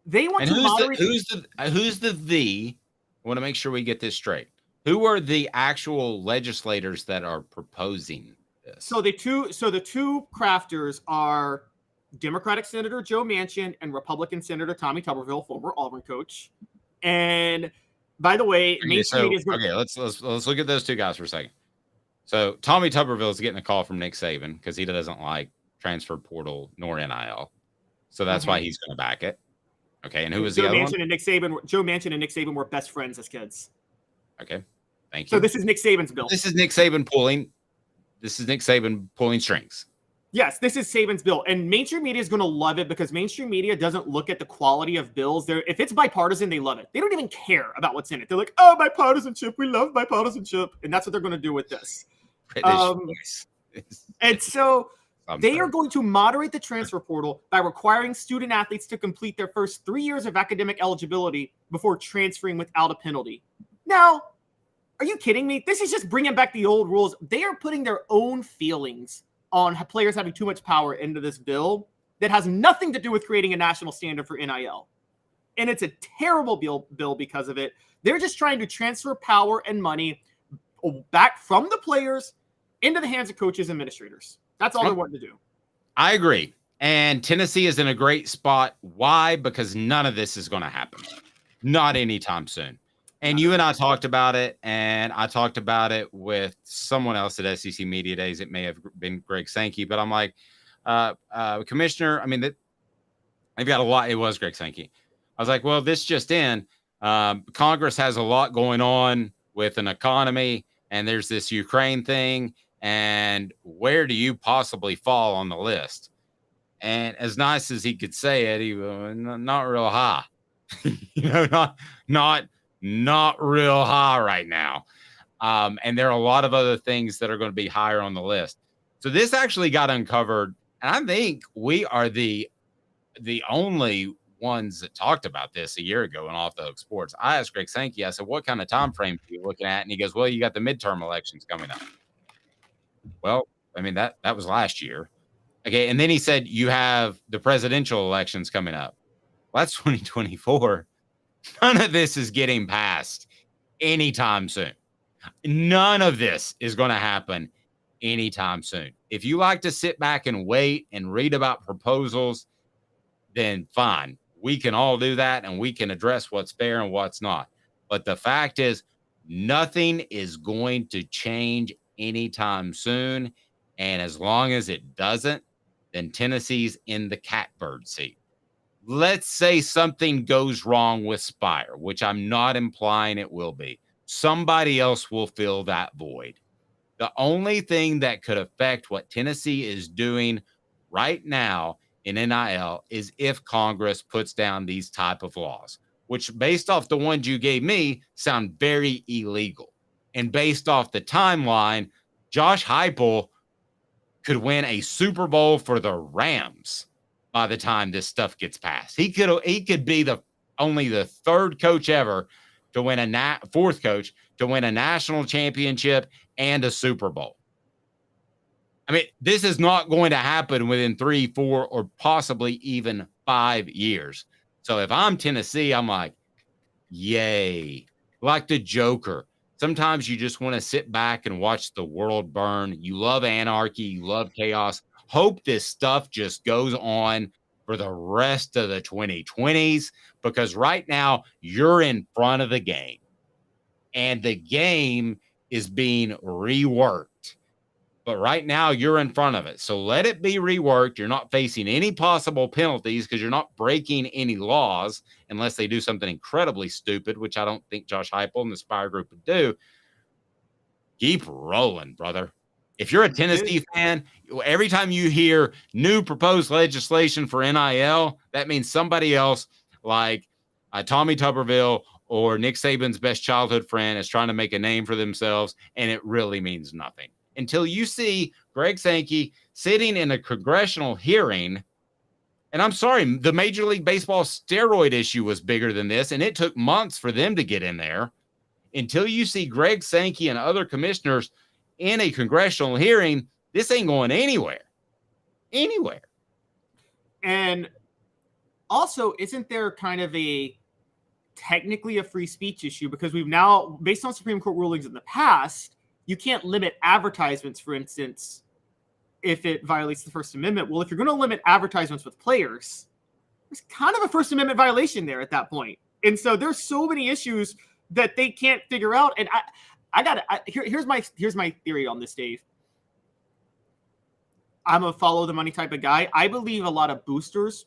they want to moderate. Who's the I want to make sure we get this straight. Who are the actual legislators that are proposing this? So the two crafters are Democratic Senator Joe Manchin and Republican Senator Tommy Tuberville, former Auburn coach. And by the way, let's look at those two guys for a second. So Tommy Tuberville is getting a call from Nick Saban because he doesn't like transfer portal nor NIL. So that's why he's going to back it. Okay, and who was the other one? Joe Manchin and Nick Saban were best friends as kids. Okay, thank you. So this is Nick Saban's bill. This is Nick Saban pulling strings. Yes, this is Saban's bill, and mainstream media is going to love it because mainstream media doesn't look at the quality of bills. If it's bipartisan, they love it. They don't even care about what's in it. They're like, "Oh, bipartisanship, we love bipartisanship," and that's what they're going to do with this. And so they are going to moderate the transfer portal by requiring student athletes to complete their first 3 years of academic eligibility before transferring without a penalty. Now, are you kidding me? This is just bringing back the old rules. They are putting their own feelings on players having too much power into this bill that has nothing to do with creating a national standard for NIL. And it's a terrible bill because of it. They're just trying to transfer power and money back from the players into the hands of coaches and administrators. That's all they're wanting to do. I agree. And Tennessee is in a great spot. Why? Because none of this is going to happen. Not anytime soon. And you and I talked about it, and I talked about it with someone else at SEC Media Days. It may have been Greg Sankey, but I'm like, Commissioner, I mean, they've got a lot. It was Greg Sankey. I was like, well, this just in. Congress has a lot going on with an economy, and there's this Ukraine thing, and where do you possibly fall on the list? And as nice as he could say it, he was not real high. Not real high right now. And there are a lot of other things that are going to be higher on the list. So this actually got uncovered. And I think we are the only ones that talked about this a year ago in Off the Hook Sports. I asked Greg Sankey, I said, what kind of time frame are you looking at? And he goes, well, you got the midterm elections coming up. Well, I mean, that was last year. Okay. And then he said, you have the presidential elections coming up. Well, that's 2024. None of this is getting passed anytime soon. None of this is going to happen anytime soon. If you like to sit back and wait and read about proposals, then fine. We can all do that, and we can address what's fair and what's not. But the fact is, nothing is going to change anytime soon. And as long as it doesn't, then Tennessee's in the catbird seat. Let's say something goes wrong with Spire, which I'm not implying it will be. Somebody else will fill that void. The only thing that could affect what Tennessee is doing right now in NIL is if Congress puts down these type of laws, which based off the ones you gave me sound very illegal. And based off the timeline, Josh Heupel could win a Super Bowl for the Rams by the time this stuff gets passed. He could be only the third coach ever to win fourth coach to win a national championship and a Super Bowl. I mean, this is not going to happen within 3, 4, or possibly even 5 years. So if I'm Tennessee, I'm like, yay. Like the Joker. Sometimes you just want to sit back and watch the world burn. You love anarchy. You love chaos. Hope this stuff just goes on for the rest of the 2020s, because right now you're in front of the game and the game is being reworked. But right now you're in front of it. So let it be reworked. You're not facing any possible penalties because you're not breaking any laws unless they do something incredibly stupid, which I don't think Josh Heupel and the Spire Group would do. Keep rolling, brother. If you're a Tennessee fan, every time you hear new proposed legislation for NIL, that means somebody else like Tommy Tuberville or Nick Saban's best childhood friend is trying to make a name for themselves, and it really means nothing. Until you see Greg Sankey sitting in a congressional hearing, and I'm sorry, the Major League Baseball steroid issue was bigger than this, and it took months for them to get in there. Until you see Greg Sankey and other commissioners in a congressional hearing, this ain't going anywhere. Anywhere. And also, isn't there kind of technically a free speech issue? Because we've now, based on Supreme Court rulings in the past, you can't limit advertisements, for instance, if it violates the First Amendment. Well, if you're going to limit advertisements with players, there's kind of a First Amendment violation there at that point. And so there's so many issues that they can't figure out. And here's my theory on this, Dave. I'm a follow the money type of guy. I believe a lot of boosters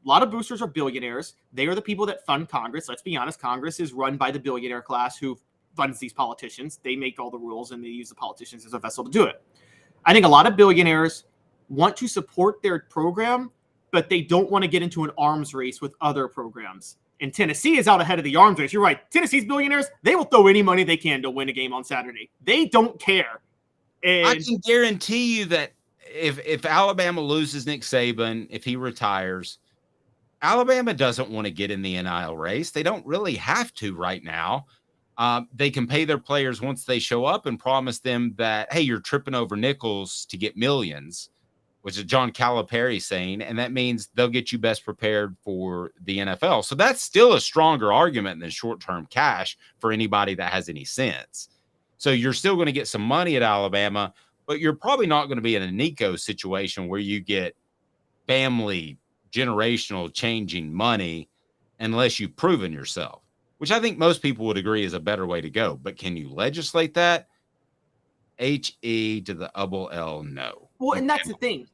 are billionaires. They are the people that fund Congress. Let's be honest. Congress is run by the billionaire class who funds these politicians. They make all the rules and they use the politicians as a vessel to do it. I think a lot of billionaires want to support their program, but they don't want to get into an arms race with other programs. And Tennessee is out ahead of the arms race. You're right. Tennessee's billionaires, they will throw any money they can to win a game on Saturday. They don't care. And I can guarantee you that if Alabama loses Nick Saban, if he retires, Alabama doesn't want to get in the NIL race. They don't really have to right now. They can pay their players once they show up and promise them that, hey, you're tripping over nickels to get millions, which is John Calipari saying, and that means they'll get you best prepared for the NFL. So that's still a stronger argument than short-term cash for anybody that has any sense. So you're still going to get some money at Alabama, but you're probably not going to be in a Nico situation where you get family, generational changing money unless you've proven yourself, which I think most people would agree is a better way to go. But can you legislate that? H-E to the double L, no. Well, and that's the thing.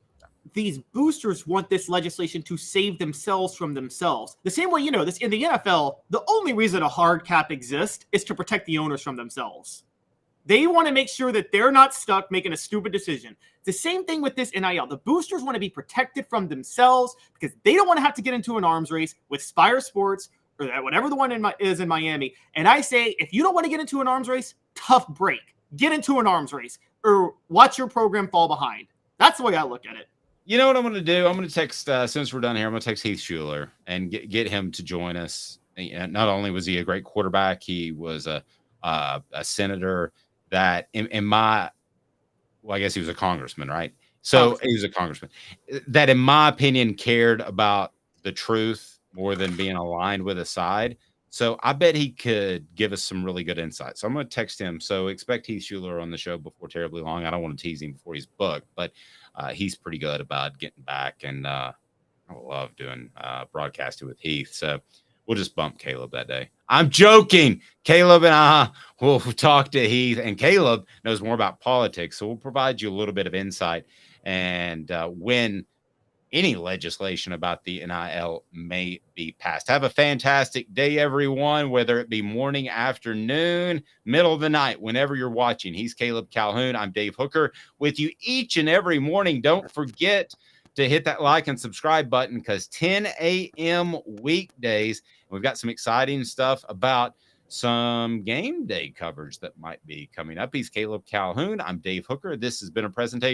These boosters want this legislation to save themselves from themselves. The same way, this in the NFL, the only reason a hard cap exists is to protect the owners from themselves. They want to make sure that they're not stuck making a stupid decision. The same thing with this NIL. The boosters want to be protected from themselves because they don't want to have to get into an arms race with Spire Sports or whatever the one is in Miami. And I say, if you don't want to get into an arms race, tough break. Get into an arms race or watch your program fall behind. That's the way I look at it. You know what I'm going to do? I'm going to text, since we're done here, I'm going to text Heath Schuler and get him to join us. And not only was he a great quarterback, he was a senator that I guess he was a congressman, right? So he was a congressman that, in my opinion, cared about the truth more than being aligned with a side. So I bet he could give us some really good insight. So I'm going to text him. So expect Heath Schuler on the show before terribly long. I don't want to tease him before he's booked, but he's pretty good about getting back. And I love doing broadcasting with Heath. So we'll just bump Caleb that day. I'm joking. Caleb and I will talk to Heath, and Caleb knows more about politics. So we'll provide you a little bit of insight and when any legislation about the NIL may be passed. Have a fantastic day, everyone, whether it be morning, afternoon, middle of the night, whenever you're watching. He's Caleb Calhoun. I'm Dave Hooker with you each and every morning. Don't forget to hit that like and subscribe button because 10 a.m. weekdays, we've got some exciting stuff about some game day coverage that might be coming up. He's Caleb Calhoun. I'm Dave Hooker. This has been a presentation